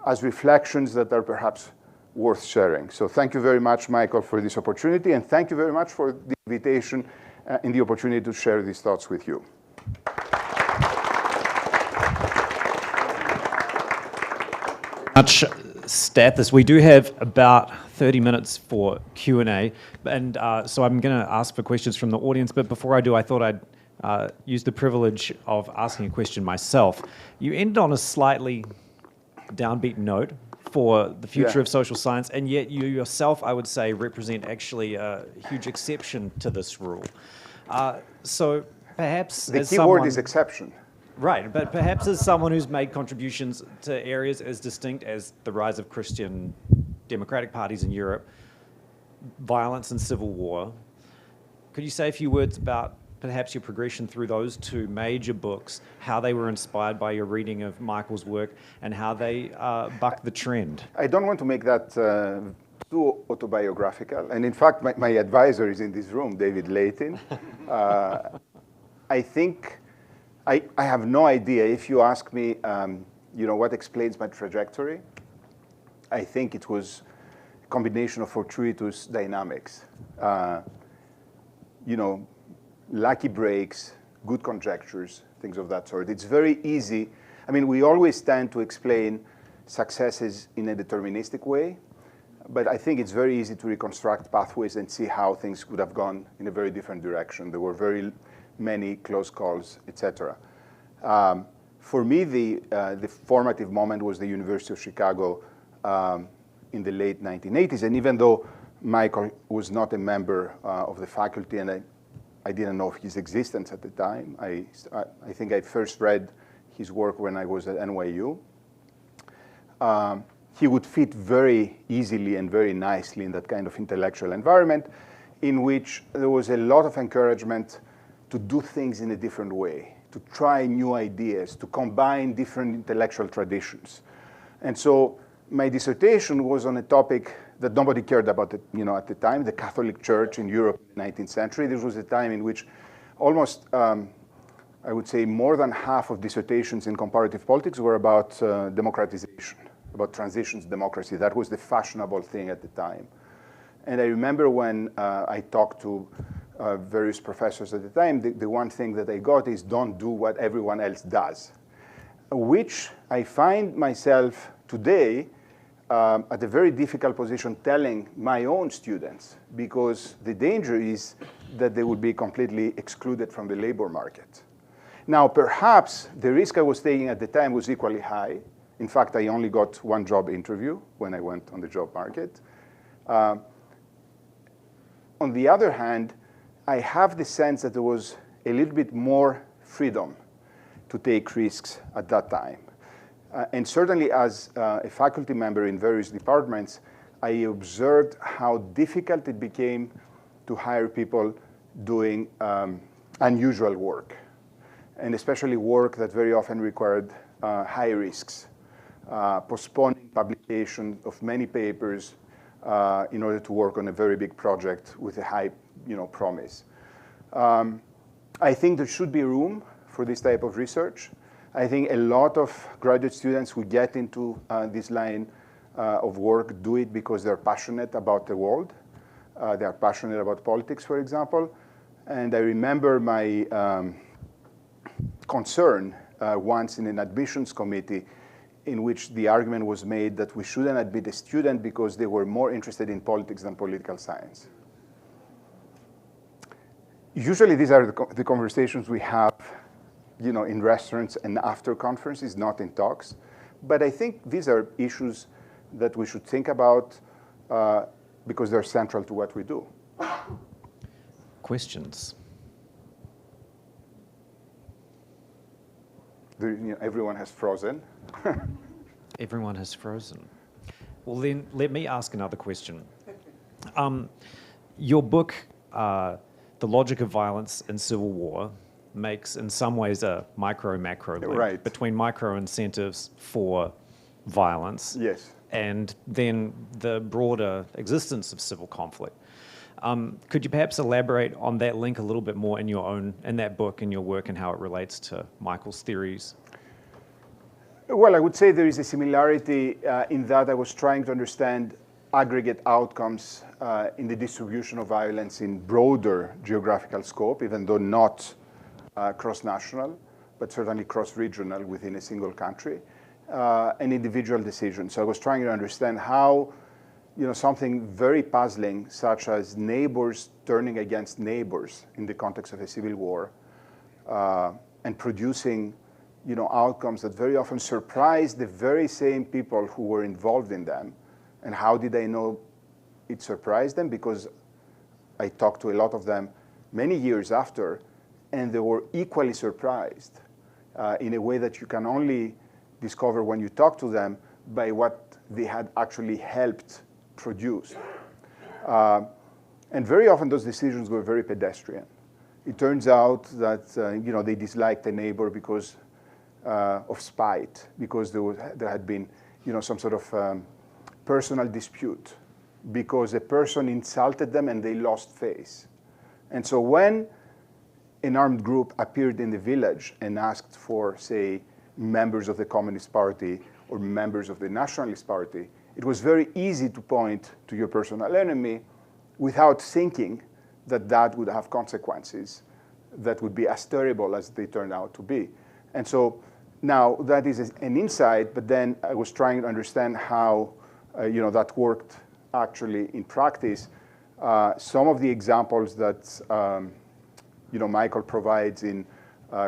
Speaker 3: as reflections that are perhaps worth sharing. So thank you very much, Michael, for this opportunity, and thank you very much for the invitation and the opportunity to share these thoughts with you.
Speaker 2: Much, Stathis. We do have about 30 minutes for Q&A, and so I'm going to ask for questions from the audience, but before I do, I thought I'd use the privilege of asking a question myself. You end on a slightly downbeat note for the future of social science, and yet you yourself, I would say, represent actually a huge exception to this rule. So perhaps
Speaker 3: the
Speaker 2: as
Speaker 3: key
Speaker 2: someone,
Speaker 3: word is exception.
Speaker 2: Right, but perhaps as someone who's made contributions to areas as distinct as the rise of Christian democratic parties in Europe, violence and civil war, could you say a few words about perhaps your progression through those two major books, how they were inspired by your reading of Michael's work, and how they buck the trend?
Speaker 3: I don't want to make that too autobiographical. And in fact, my advisor is in this room, David Layton. I think I have no idea. If you ask me, what explains my trajectory, I think it was a combination of fortuitous dynamics. Lucky breaks, good conjectures, things of that sort. It's very easy. I mean, we always tend to explain successes in a deterministic way, but I think it's very easy to reconstruct pathways and see how things could have gone in a very different direction. There were very many close calls, etc. For me, the formative moment was the University of Chicago in the late 1980s. And even though Michael was not a member of the faculty, and I didn't know of his existence at the time, I think I first read his work when I was at NYU. He would fit very easily and very nicely in that kind of intellectual environment. in which there was a lot of encouragement to do things in a different way, to try new ideas, to combine different intellectual traditions. And so my dissertation was on a topic that nobody cared about at the time, the Catholic Church in Europe in the 19th century. This was a time in which almost, I would say, more than half of dissertations in comparative politics were about democratization, about transitions to democracy. That was the fashionable thing at the time. And I remember when I talked to various professors at the time, the one thing that I got is don't do what everyone else does, which I find myself today at a very difficult position telling my own students, because the danger is that they would be completely excluded from the labor market. Now, perhaps the risk I was taking at the time was equally high. In fact, I only got one job interview when I went on the job market. On the other hand, I have the sense that there was a little bit more freedom to take risks at that time. And certainly as a faculty member in various departments, I observed how difficult it became to hire people doing unusual work, and especially work that very often required high risks, postponing publication of many papers in order to work on a very big project with a high promise. I think there should be room for this type of research. I think a lot of graduate students who get into this line of work do it because they're passionate about the world. They're passionate about politics, for example. And I remember my concern once in an admissions committee in which the argument was made that we shouldn't admit a student because they were more interested in politics than political science. Usually these are the conversations we have in restaurants and after conferences, not in talks. But I think these are issues that we should think about because they're central to what we do.
Speaker 2: Questions?
Speaker 3: Everyone has frozen.
Speaker 2: Everyone has frozen. Well, then let me ask another question. Your book, The Logic of Violence in Civil War, makes in some ways a micro-macro link between micro incentives for violence and then the broader existence of civil conflict. Could you perhaps elaborate on that link a little bit more in that book, in your work, and how it relates to Michael's theories?
Speaker 3: Well, I would say there is a similarity in that I was trying to understand aggregate outcomes in the distribution of violence in broader geographical scope, even though not cross-national, but certainly cross-regional within a single country, and individual decisions. So I was trying to understand how something very puzzling, such as neighbors turning against neighbors in the context of a civil war, and producing outcomes that very often surprise the very same people who were involved in them. And how did I know it surprised them? Because I talked to a lot of them many years after, and they were equally surprised in a way that you can only discover when you talk to them by what they had actually helped produce. And very often those decisions were very pedestrian. It turns out that they disliked a neighbor because of spite, because there had been some sort of personal dispute, because a person insulted them and they lost face. And so when an armed group appeared in the village and asked for, say, members of the Communist Party or members of the Nationalist Party, it was very easy to point to your personal enemy without thinking that that would have consequences that would be as terrible as they turned out to be. And so now that is an insight, but then I was trying to understand how that worked actually in practice. Some of the examples that Michael provides in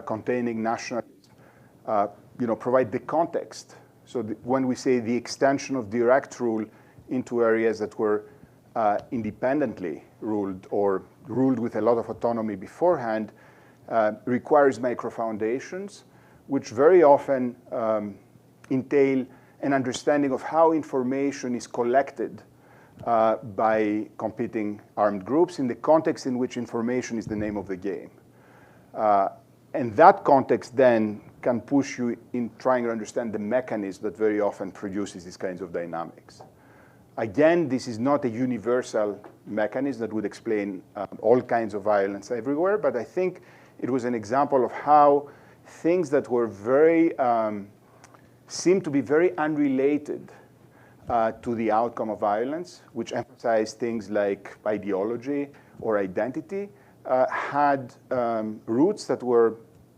Speaker 3: Containing Nationalism provide the context. So when we say the extension of direct rule into areas that were independently ruled or ruled with a lot of autonomy beforehand, requires microfoundations, which very often entail an understanding of how information is collected by competing armed groups in the context in which information is the name of the game. And that context then can push you in trying to understand the mechanism that very often produces these kinds of dynamics. Again, this is not a universal mechanism that would explain all kinds of violence everywhere, but I think it was an example of how things that were very, seemed to be very unrelated to the outcome of violence, which emphasized things like ideology or identity, had roots that were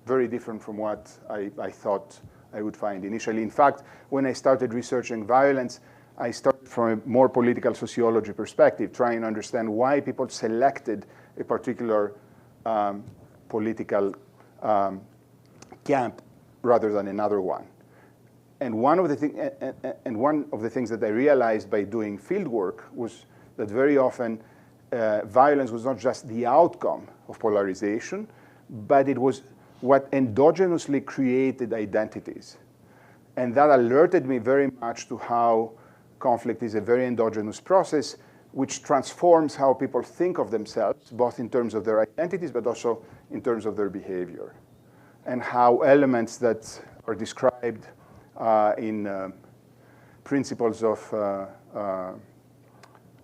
Speaker 3: very different from what I thought I would find initially. In fact, when I started researching violence, I started from a more political sociology perspective, trying to understand why people selected a particular political camp rather than another one. And one of the things that I realized by doing field work was that very often violence was not just the outcome of polarization, but it was what endogenously created identities. And that alerted me very much to how conflict is a very endogenous process which transforms how people think of themselves, both in terms of their identities, but also in terms of their behavior. And how elements that are described in principles of,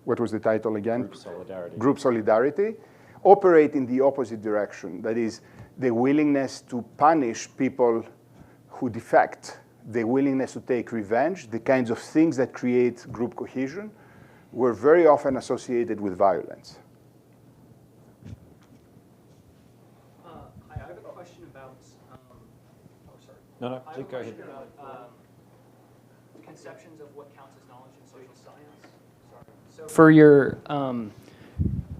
Speaker 3: what was the title again?
Speaker 2: Group solidarity.
Speaker 3: Group solidarity, operate in the opposite direction. That is, the willingness to punish people who defect, the willingness to take revenge, the kinds of things that create group cohesion, were very often associated with violence.
Speaker 4: I have a question about, sorry.
Speaker 2: No, please go ahead.
Speaker 4: About, conceptions of what counts as knowledge in social science. Sorry. So for your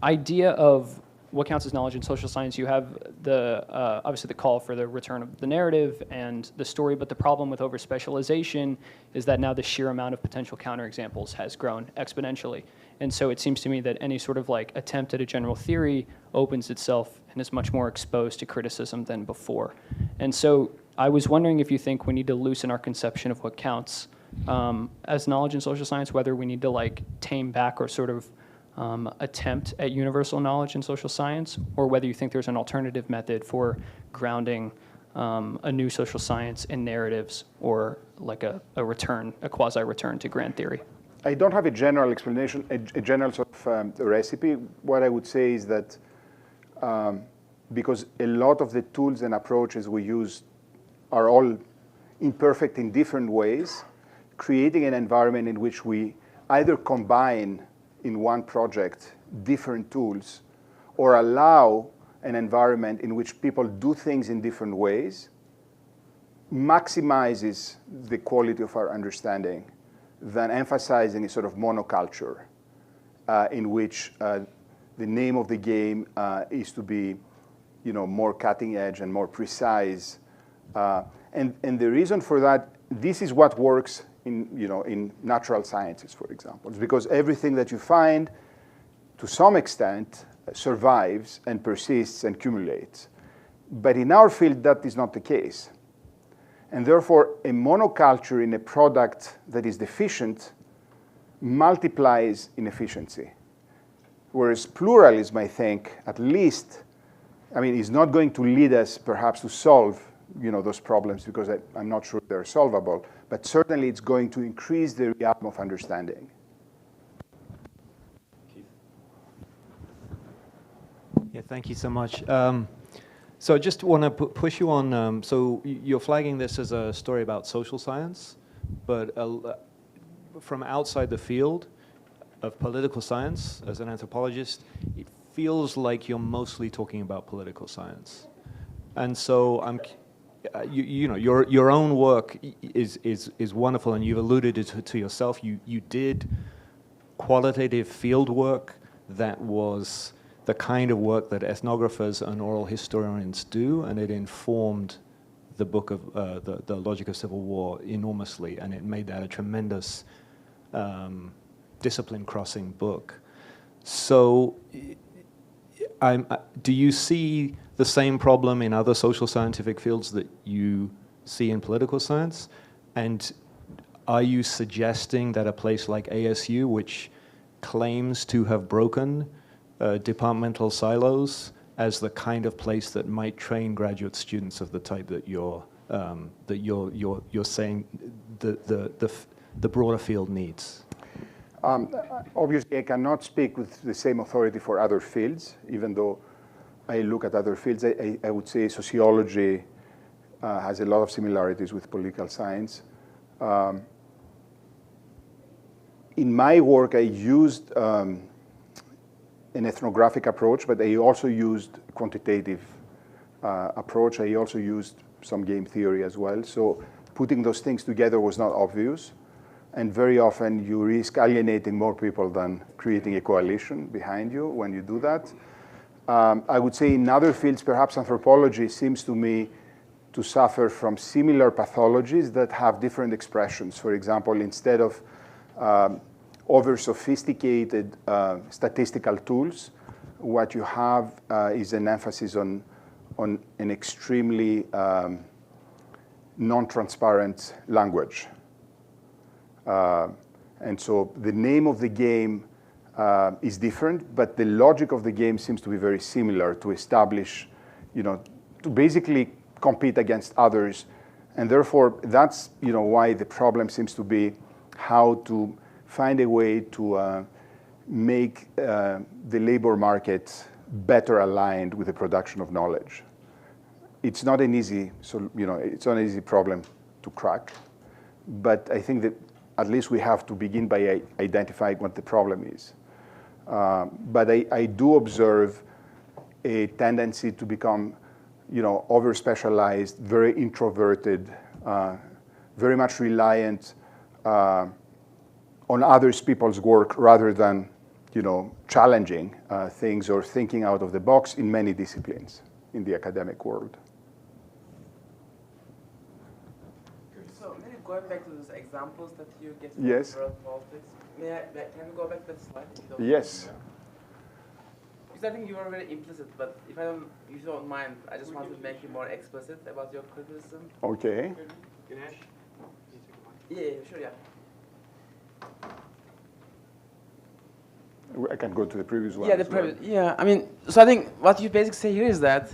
Speaker 4: idea of what counts as knowledge in social science, you have the obviously the call for the return of the narrative and the story, but the problem with over-specialization is that now the sheer amount of potential counterexamples has grown exponentially. And so it seems to me that any sort of like attempt at a general theory opens itself and is much more exposed to criticism than before. And so I was wondering if you think we need to loosen our conception of what counts as knowledge in social science, whether we need to like tame back or sort of attempt at universal knowledge in social science, or whether you think there's an alternative method for grounding a new social science in narratives, or like a quasi-return to grand theory.
Speaker 3: I don't have a general explanation, a general sort of recipe. What I would say is that because a lot of the tools and approaches we use are all imperfect in different ways, creating an environment in which we either combine in one project different tools or allow an environment in which people do things in different ways maximizes the quality of our understanding than emphasizing a sort of monoculture in which the name of the game is to be, more cutting edge and more precise. And the reason for that, this is what works in natural sciences, for example. It's because everything that you find, to some extent, survives and persists and accumulates. But in our field, that is not the case. And therefore, a monoculture in a product that is deficient multiplies inefficiency. Whereas pluralism, I think, at least, is not going to lead us perhaps to solve those problems, because I'm not sure they're solvable, but certainly it's going to increase the realm of understanding.
Speaker 2: Keith.
Speaker 5: Yeah, thank you so much. So I just want to push you on, so you're flagging this as a story about social science, but from outside the field of political science, as an anthropologist, it feels like you're mostly talking about political science. And so your own work is wonderful, and you've alluded to yourself. You did qualitative field work that was the kind of work that ethnographers and oral historians do, and it informed the book of the Logic of Civil War enormously, and it made that a tremendous discipline-crossing book. So do you see the same problem in other social scientific fields that you see in political science? And are you suggesting that a place like ASU, which claims to have broken departmental silos as the kind of place that might train graduate students of the type that you're saying the broader field needs?
Speaker 3: Obviously, I cannot speak with the same authority for other fields, even though I look at other fields. I would say sociology has a lot of similarities with political science. In my work, I used an ethnographic approach, but I also used quantitative approach. I also used some game theory as well. So putting those things together was not obvious. And very often you risk alienating more people than creating a coalition behind you when you do that. I would say in other fields, perhaps anthropology seems to me to suffer from similar pathologies that have different expressions. For example, instead of over-sophisticated statistical tools, what you have is an emphasis on an extremely non-transparent language. And so the name of the game is different, but the logic of the game seems to be very similar to establish, to basically compete against others. And therefore, that's why the problem seems to be how to find a way to make the labor market better aligned with the production of knowledge. It's not an easy, it's not an easy problem to crack, but I think that at least we have to begin by identifying what the problem is. But I do observe a tendency to become, over-specialized, very introverted, very much reliant on other people's work rather than, challenging things or thinking out of the box in many disciplines in the academic world.
Speaker 1: So maybe going back to those examples that you get from
Speaker 3: Yes.
Speaker 1: world politics, can we go back to the slide? If you don't
Speaker 3: Yes.
Speaker 1: mind? Because I think you were very implicit, but if you don't mind, I just want to make you more explicit about your criticism.
Speaker 3: Okay.
Speaker 1: Yeah, sure, yeah.
Speaker 3: I can go to the previous one.
Speaker 1: Yeah, the
Speaker 3: as well.
Speaker 1: previous. Yeah, I mean, so I think what you basically say here is that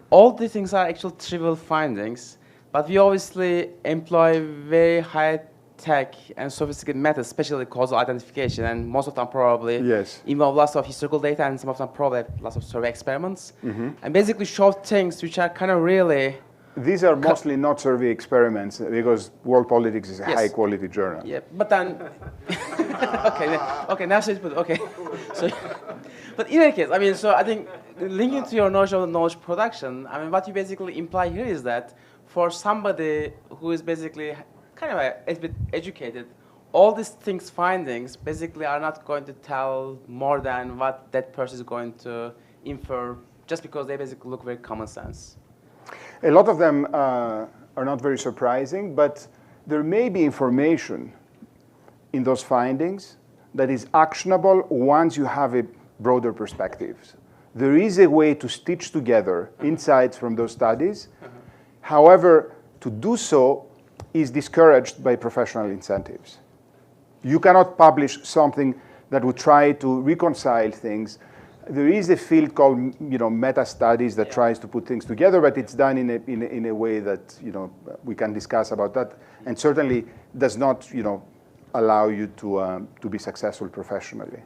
Speaker 1: all these things are actual trivial findings, but we obviously employ very high-tech and sophisticated methods, especially causal identification, and most of them probably
Speaker 3: Yes.
Speaker 1: involve lots of historical data, and some of them probably have lots of survey experiments,
Speaker 3: Mm-hmm.
Speaker 1: and basically show things which are kind of really.
Speaker 3: These are mostly not survey experiments because World Politics is a
Speaker 1: Yes.
Speaker 3: high-quality journal.
Speaker 1: Yeah, but then, okay, now so it's put, okay. So, but in any case, I mean, so I think linking to your notion of knowledge production, I mean, what you basically imply here is that for somebody who is basically kind of a bit educated, all these things, findings, basically are not going to tell more than what that person is going to infer just because they basically look very common sense.
Speaker 3: A lot of them are not very surprising, but there may be information in those findings that is actionable once you have a broader perspective. There is a way to stitch together insights from those studies. However, to do so is discouraged by professional incentives. You cannot publish something that would try to reconcile things. There is a field called meta studies that tries to put things together, but it's done in a way that we can discuss about that, and certainly does not allow you to be successful professionally.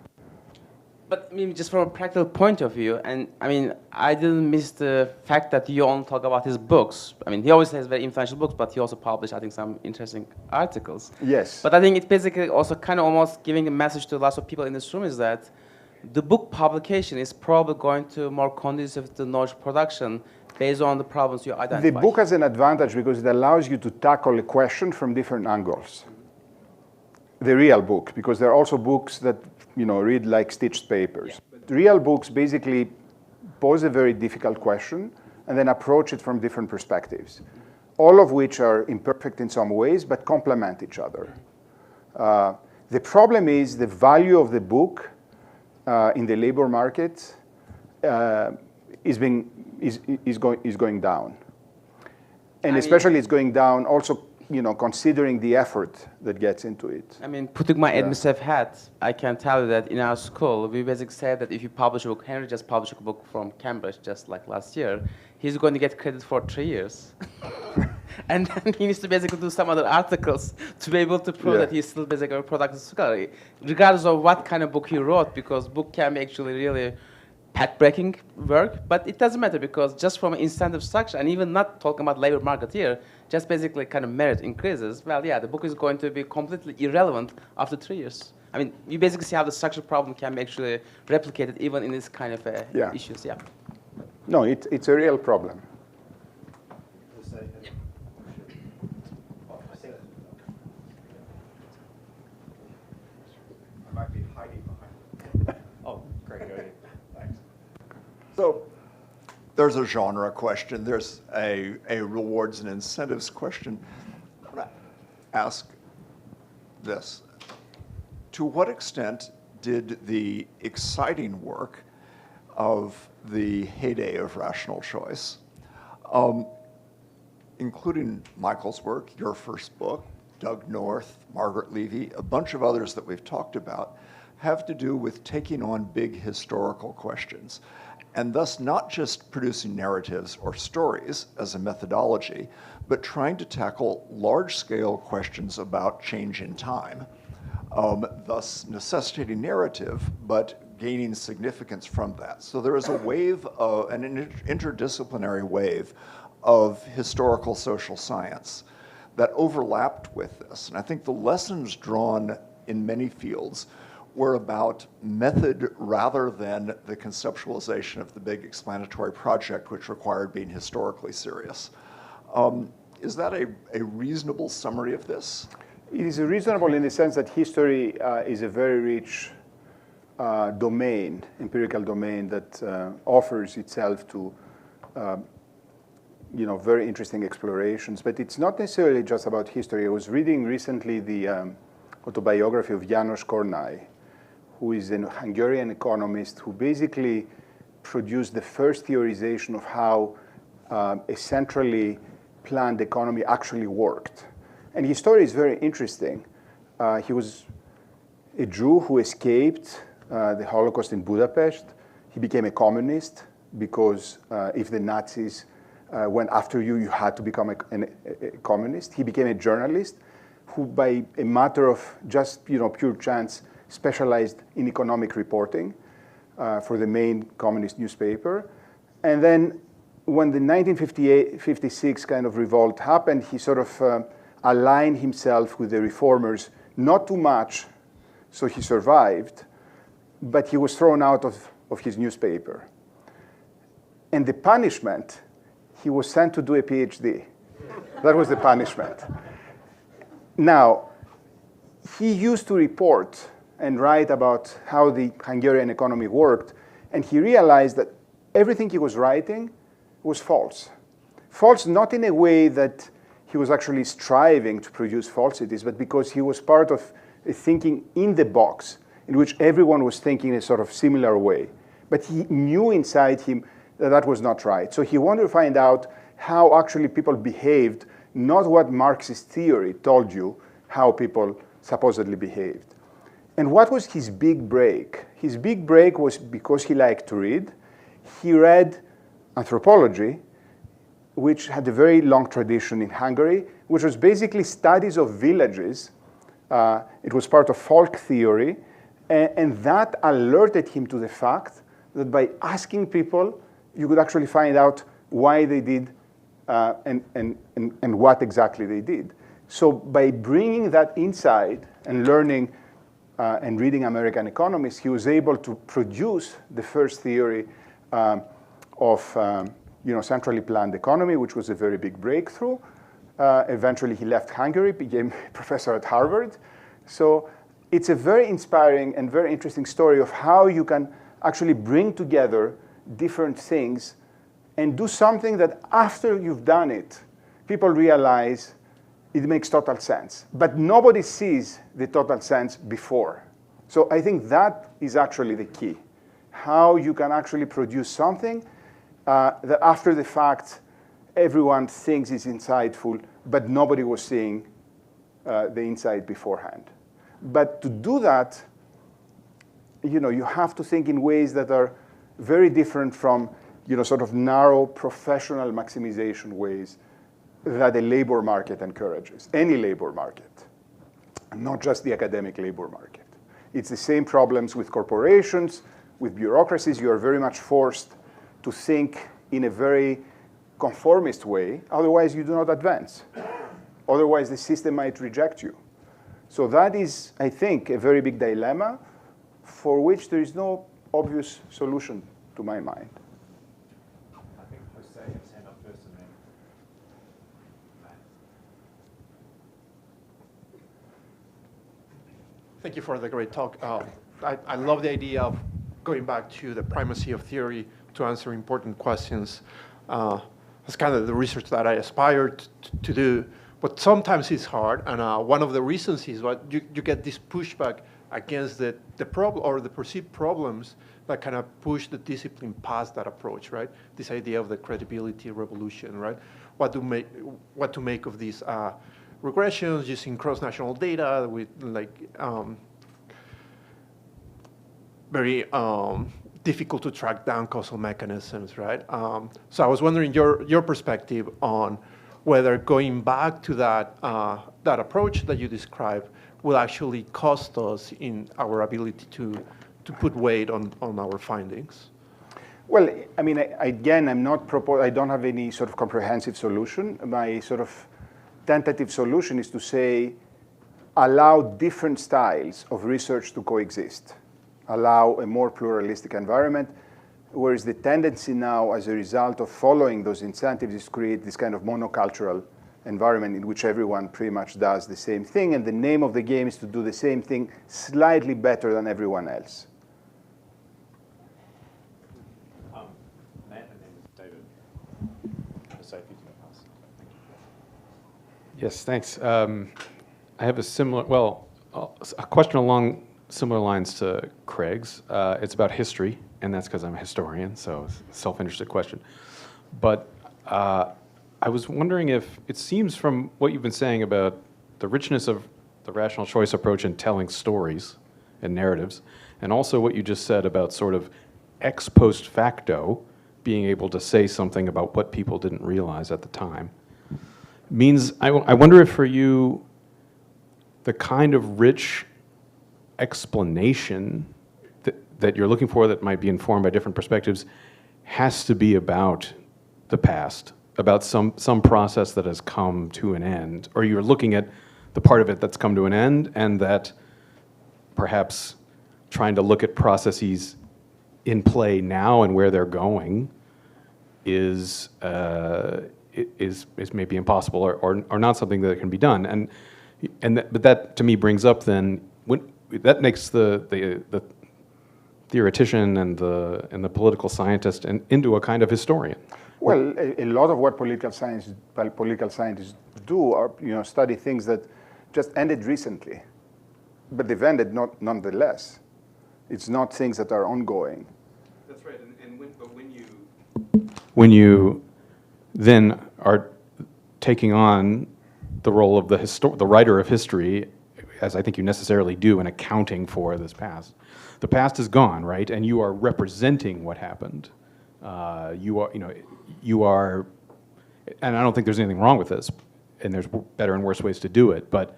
Speaker 1: But I mean, just from a practical point of view, and I mean, I didn't miss the fact that you only talk about his books. I mean, he always has very influential books, but he also published, I think, some interesting articles.
Speaker 3: Yes.
Speaker 1: But I think it's basically also kind of almost giving a message to lots of people in this room is that the book publication is probably going to more conducive to knowledge production based on the problems you identify.
Speaker 3: The book has an advantage because it allows you to tackle a question from different angles. The real book, because there are also books that read like stitched papers.
Speaker 1: Yeah.
Speaker 3: But real books basically pose a very difficult question and then approach it from different perspectives, all of which are imperfect in some ways but complement each other. The problem is the value of the book in the labor market is going down, and especially it's going down also considering the effort that gets into it.
Speaker 1: I mean, putting my admissive hat, I can tell you that in our school, we basically say that if you publish a book, Henry just published a book from Cambridge just like last year, he's going to get credit for 3 years. And then he needs to basically do some other articles to be able to prove that he's still basically a productive scholar, regardless of what kind of book he wrote, because book can be actually really path-breaking work, but it doesn't matter because just from an incentive structure, and even not talking about labor market here, just basically kind of merit increases, well, yeah, the book is going to be completely irrelevant after 3 years. I mean, you basically see how the structure problem can be actually replicated even in this kind of issues, yeah.
Speaker 3: No, it's a real problem.
Speaker 2: I might be hiding behind. Oh, great, go ahead. Thanks.
Speaker 6: So there's a genre question. There's a rewards and incentives question. I want to ask this. To what extent did the exciting work of the heyday of rational choice, including Michael's work, your first book, Doug North, Margaret Levy, a bunch of others that we've talked about, have to do with taking on big historical questions, and thus not just producing narratives or stories as a methodology, but trying to tackle large-scale questions about change in time, thus necessitating narrative, but gaining significance from that. So there is a wave, an interdisciplinary wave of historical social science that overlapped with this. And I think the lessons drawn in many fields were about method rather than the conceptualization of the big explanatory project, which required being historically serious. Is that a reasonable summary of this?
Speaker 3: It is reasonable in the sense that history is a very rich domain, empirical domain that offers itself to very interesting explorations. But it's not necessarily just about history. I was reading recently the autobiography of János Kornai, who is a Hungarian economist who basically produced the first theorization of how a centrally planned economy actually worked. And his story is very interesting. He was a Jew who escaped the Holocaust in Budapest. He became a communist because if the Nazis went after you, you had to become a communist. He became a journalist who, by a matter of just pure chance, specialized in economic reporting for the main communist newspaper. And then when the 1956 kind of revolt happened, he sort of aligned himself with the reformers, not too much, so he survived, but he was thrown out of his newspaper. And the punishment, he was sent to do a PhD. That was the punishment. Now, he used to report and write about how the Hungarian economy worked, and he realized that everything he was writing was false. False not in a way that he was actually striving to produce falsities, but because he was part of a thinking in the box in which everyone was thinking in a sort of similar way. But he knew inside him that that was not right. So he wanted to find out how actually people behaved, not what Marxist theory told you how people supposedly behaved. And what was his big break? His big break was because he liked to read. He read anthropology, which had a very long tradition in Hungary, which was basically studies of villages. It was part of folk theory, and that alerted him to the fact that by asking people, you could actually find out why they did and what exactly they did. So by bringing that insight and learning and reading American economists, he was able to produce the first theory of centrally planned economy, which was a very big breakthrough. Eventually, he left Hungary, became a professor at Harvard. So it's a very inspiring and very interesting story of how you can actually bring together different things and do something that after you've done it, people realize it makes total sense. But nobody sees the total sense before. So I think that is actually the key. How you can actually produce something that after the fact, everyone thinks is insightful, but nobody was seeing the insight beforehand. But to do that, you have to think in ways that are very different from, sort of narrow professional maximization ways that a labor market encourages, any labor market, not just the academic labor market. It's the same problems with corporations, with bureaucracies. You are very much forced to think in a very conformist way, otherwise you do not advance. Otherwise the system might reject you. So that is, I think, a very big dilemma for which there is no obvious solution to my mind.
Speaker 2: I think Jose has his hand up first and then Matt.
Speaker 7: Thank you for the great talk. I love the idea of going back to the primacy of theory to answer important questions. That's kind of the research that I aspired to do, but sometimes it's hard. And one of the reasons is what you get this pushback against the problem or the perceived problems that kind of push the discipline past that approach, right? This idea of the credibility revolution, right? What to make of these regressions using cross-national data with very difficult to track down causal mechanisms, right? So I was wondering your perspective on whether going back to that approach that you described will actually cost us in our ability to put weight on our findings.
Speaker 3: Well, I mean, again, I don't have any sort of comprehensive solution. My sort of tentative solution is to say, allow different styles of research to coexist. Allow a more pluralistic environment, whereas the tendency now, as a result of following those incentives, is to create this kind of monocultural environment in which everyone pretty much does the same thing, and the name of the game is to do the same thing slightly better than everyone else.
Speaker 2: Matt and then David. Jose, if you can pass.
Speaker 8: Yes, thanks. I have a similar, a question along similar lines to Craig's. It's about history, and that's because I'm a historian, so it's a self-interested question. But I was wondering if it seems from what you've been saying about the richness of the rational choice approach in telling stories and narratives, and also what you just said about sort of ex post facto being able to say something about what people didn't realize at the time, means, I wonder if for you, the kind of rich explanation that you're looking for that might be informed by different perspectives has to be about the past, about some process that has come to an end, or you're looking at the part of it that's come to an end, and that perhaps trying to look at processes in play now and where they're going is maybe impossible or not something that can be done. But that to me brings up then that makes the theoretician and the political scientist into a kind of historian.
Speaker 3: Well, a lot of what political scientists do are study things that just ended recently, but they've ended nonetheless. It's not things that are ongoing.
Speaker 8: That's right. But when you then are taking on the role of the writer of history, as I think you necessarily do in accounting for this past, the past is gone, right? And you are representing what happened. You are, and I don't think there's anything wrong with this, and there's better and worse ways to do it, but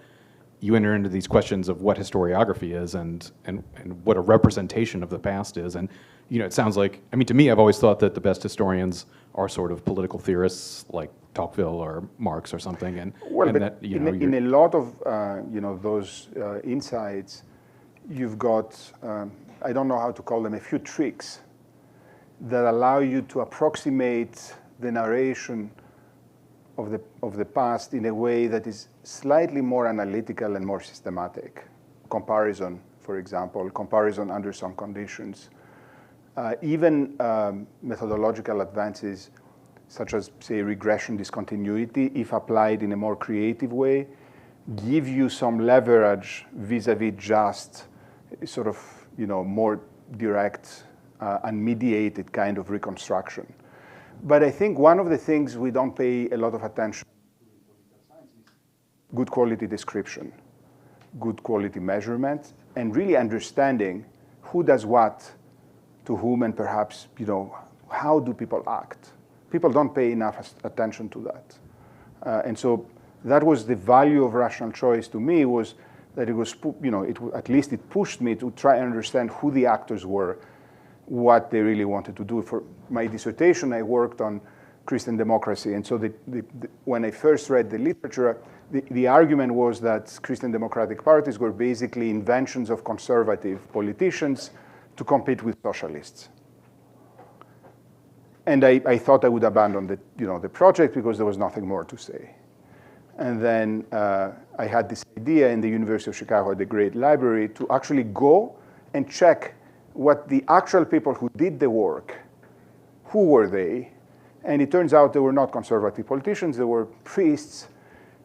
Speaker 8: you enter into these questions of what historiography is and what a representation of the past is. And it sounds like, I mean, to me, I've always thought that the best historians are sort of political theorists like Tocqueville or Marx or something. In a lot of those insights, you've got, I don't know how to call them, a few tricks that allow you to approximate the narration of the past in a way that is slightly more analytical and more systematic. Comparison, for example, comparison under some conditions. Even methodological advances such as, say, regression discontinuity, if applied in a more creative way, give you some leverage vis-a-vis just sort of more direct, unmediated kind of reconstruction.
Speaker 3: But I think one of the things we don't pay a lot of attention to in political science is good quality description, good quality measurement, and really understanding who does what to whom, and perhaps, how do people act. People don't pay enough attention to that. And so that was the value of rational choice to me, was that it was, at least it pushed me to try and understand who the actors were, what they really wanted to do. For my dissertation, I worked on Christian democracy. And so when I first read the literature, the argument was that Christian democratic parties were basically inventions of conservative politicians to compete with socialists. And I thought I would abandon the project because there was nothing more to say. And then I had this idea in the University of Chicago at the Great Library to actually go and check what the actual people who did the work, who were they? And it turns out they were not conservative politicians. They were priests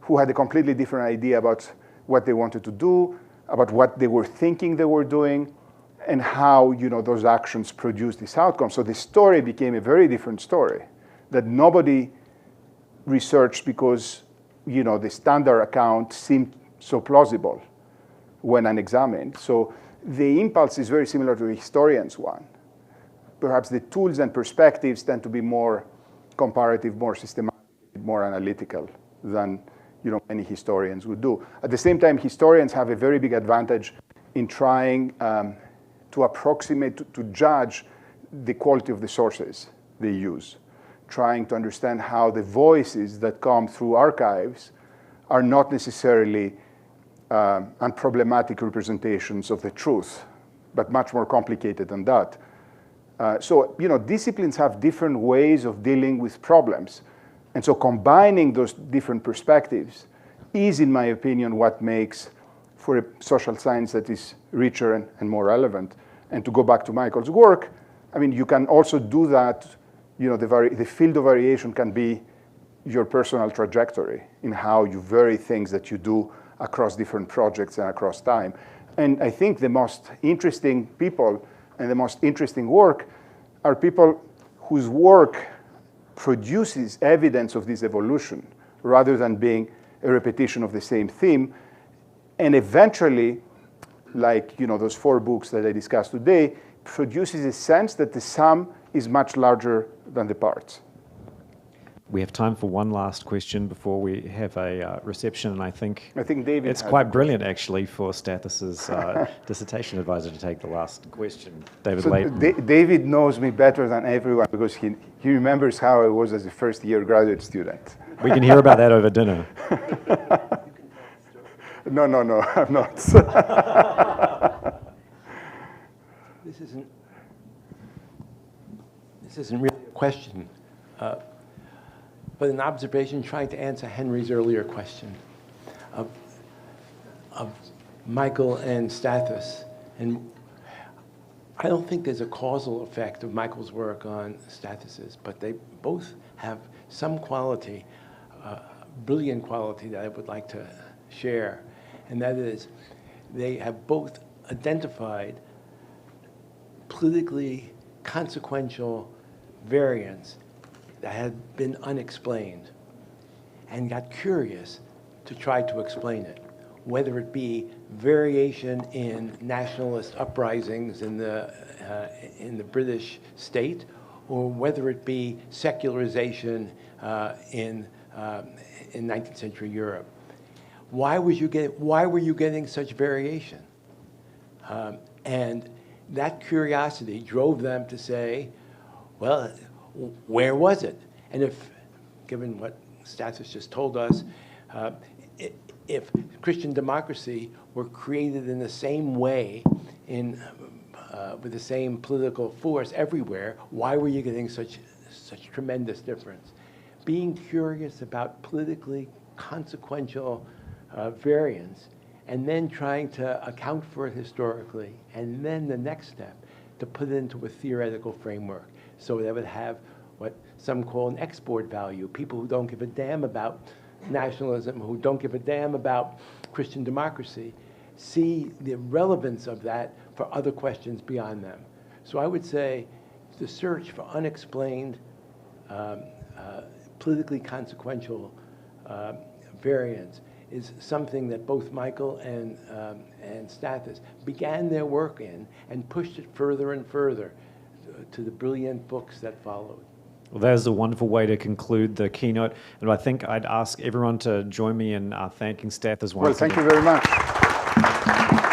Speaker 3: who had a completely different idea about what they wanted to do, about what they were thinking they were doing, and how those actions produced this outcome. So the story became a very different story that nobody researched because the standard account seemed so plausible when unexamined. So the impulse is very similar to the historian's one. Perhaps the tools and perspectives tend to be more comparative, more systematic, more analytical than many historians would do. At the same time, historians have a very big advantage in trying to approximate, to judge the quality of the sources they use, trying to understand how the voices that come through archives are not necessarily unproblematic representations of the truth, but much more complicated than that. So disciplines have different ways of dealing with problems. And so combining those different perspectives is, in my opinion, what makes for a social science that is richer and more relevant. And to go back to Michael's work, you can also do that. The field of variation can be your personal trajectory in how you vary things that you do across different projects and across time. And I think the most interesting people and the most interesting work are people whose work produces evidence of this evolution rather than being a repetition of the same theme. And eventually, like those 4 books that I discussed today, produces a sense that the sum is much larger than the parts.
Speaker 2: We have time for one last question before we have a reception, and I think
Speaker 3: David
Speaker 2: it's quite brilliant, actually, for Stathis's dissertation advisor to take the last question. David Layton.
Speaker 3: David knows me better than everyone because he remembers how I was as a first-year graduate student.
Speaker 2: We can hear about that over dinner.
Speaker 3: No, I'm not.
Speaker 9: This isn't really a question, but an observation trying to answer Henry's earlier question of Michael and Stathis. And I don't think there's a causal effect of Michael's work on Stathis's, but they both have some quality, brilliant quality that I would like to share. And that is, they have both identified politically consequential variants that had been unexplained and got curious to try to explain it, whether it be variation in nationalist uprisings in the British state, or whether it be secularization in 19th century Europe. Why were you getting such variation? And that curiosity drove them to say, well, where was it? And if, given what Stathis just told us, if Christian democracy were created in the same way, with the same political force everywhere, why were you getting such tremendous difference? Being curious about politically consequential variance, and then trying to account for it historically, and then the next step, to put it into a theoretical framework so that would have what some call an export value. People who don't give a damn about nationalism, who don't give a damn about Christian democracy, see the relevance of that for other questions beyond them. So I would say the search for unexplained politically consequential variants is something that both Michael and Stathis began their work in and pushed it further and further to the brilliant books that followed.
Speaker 2: Well, that is a wonderful way to conclude the keynote, and I think I'd ask everyone to join me in thanking Stathis once again.
Speaker 3: Well, thank you very much.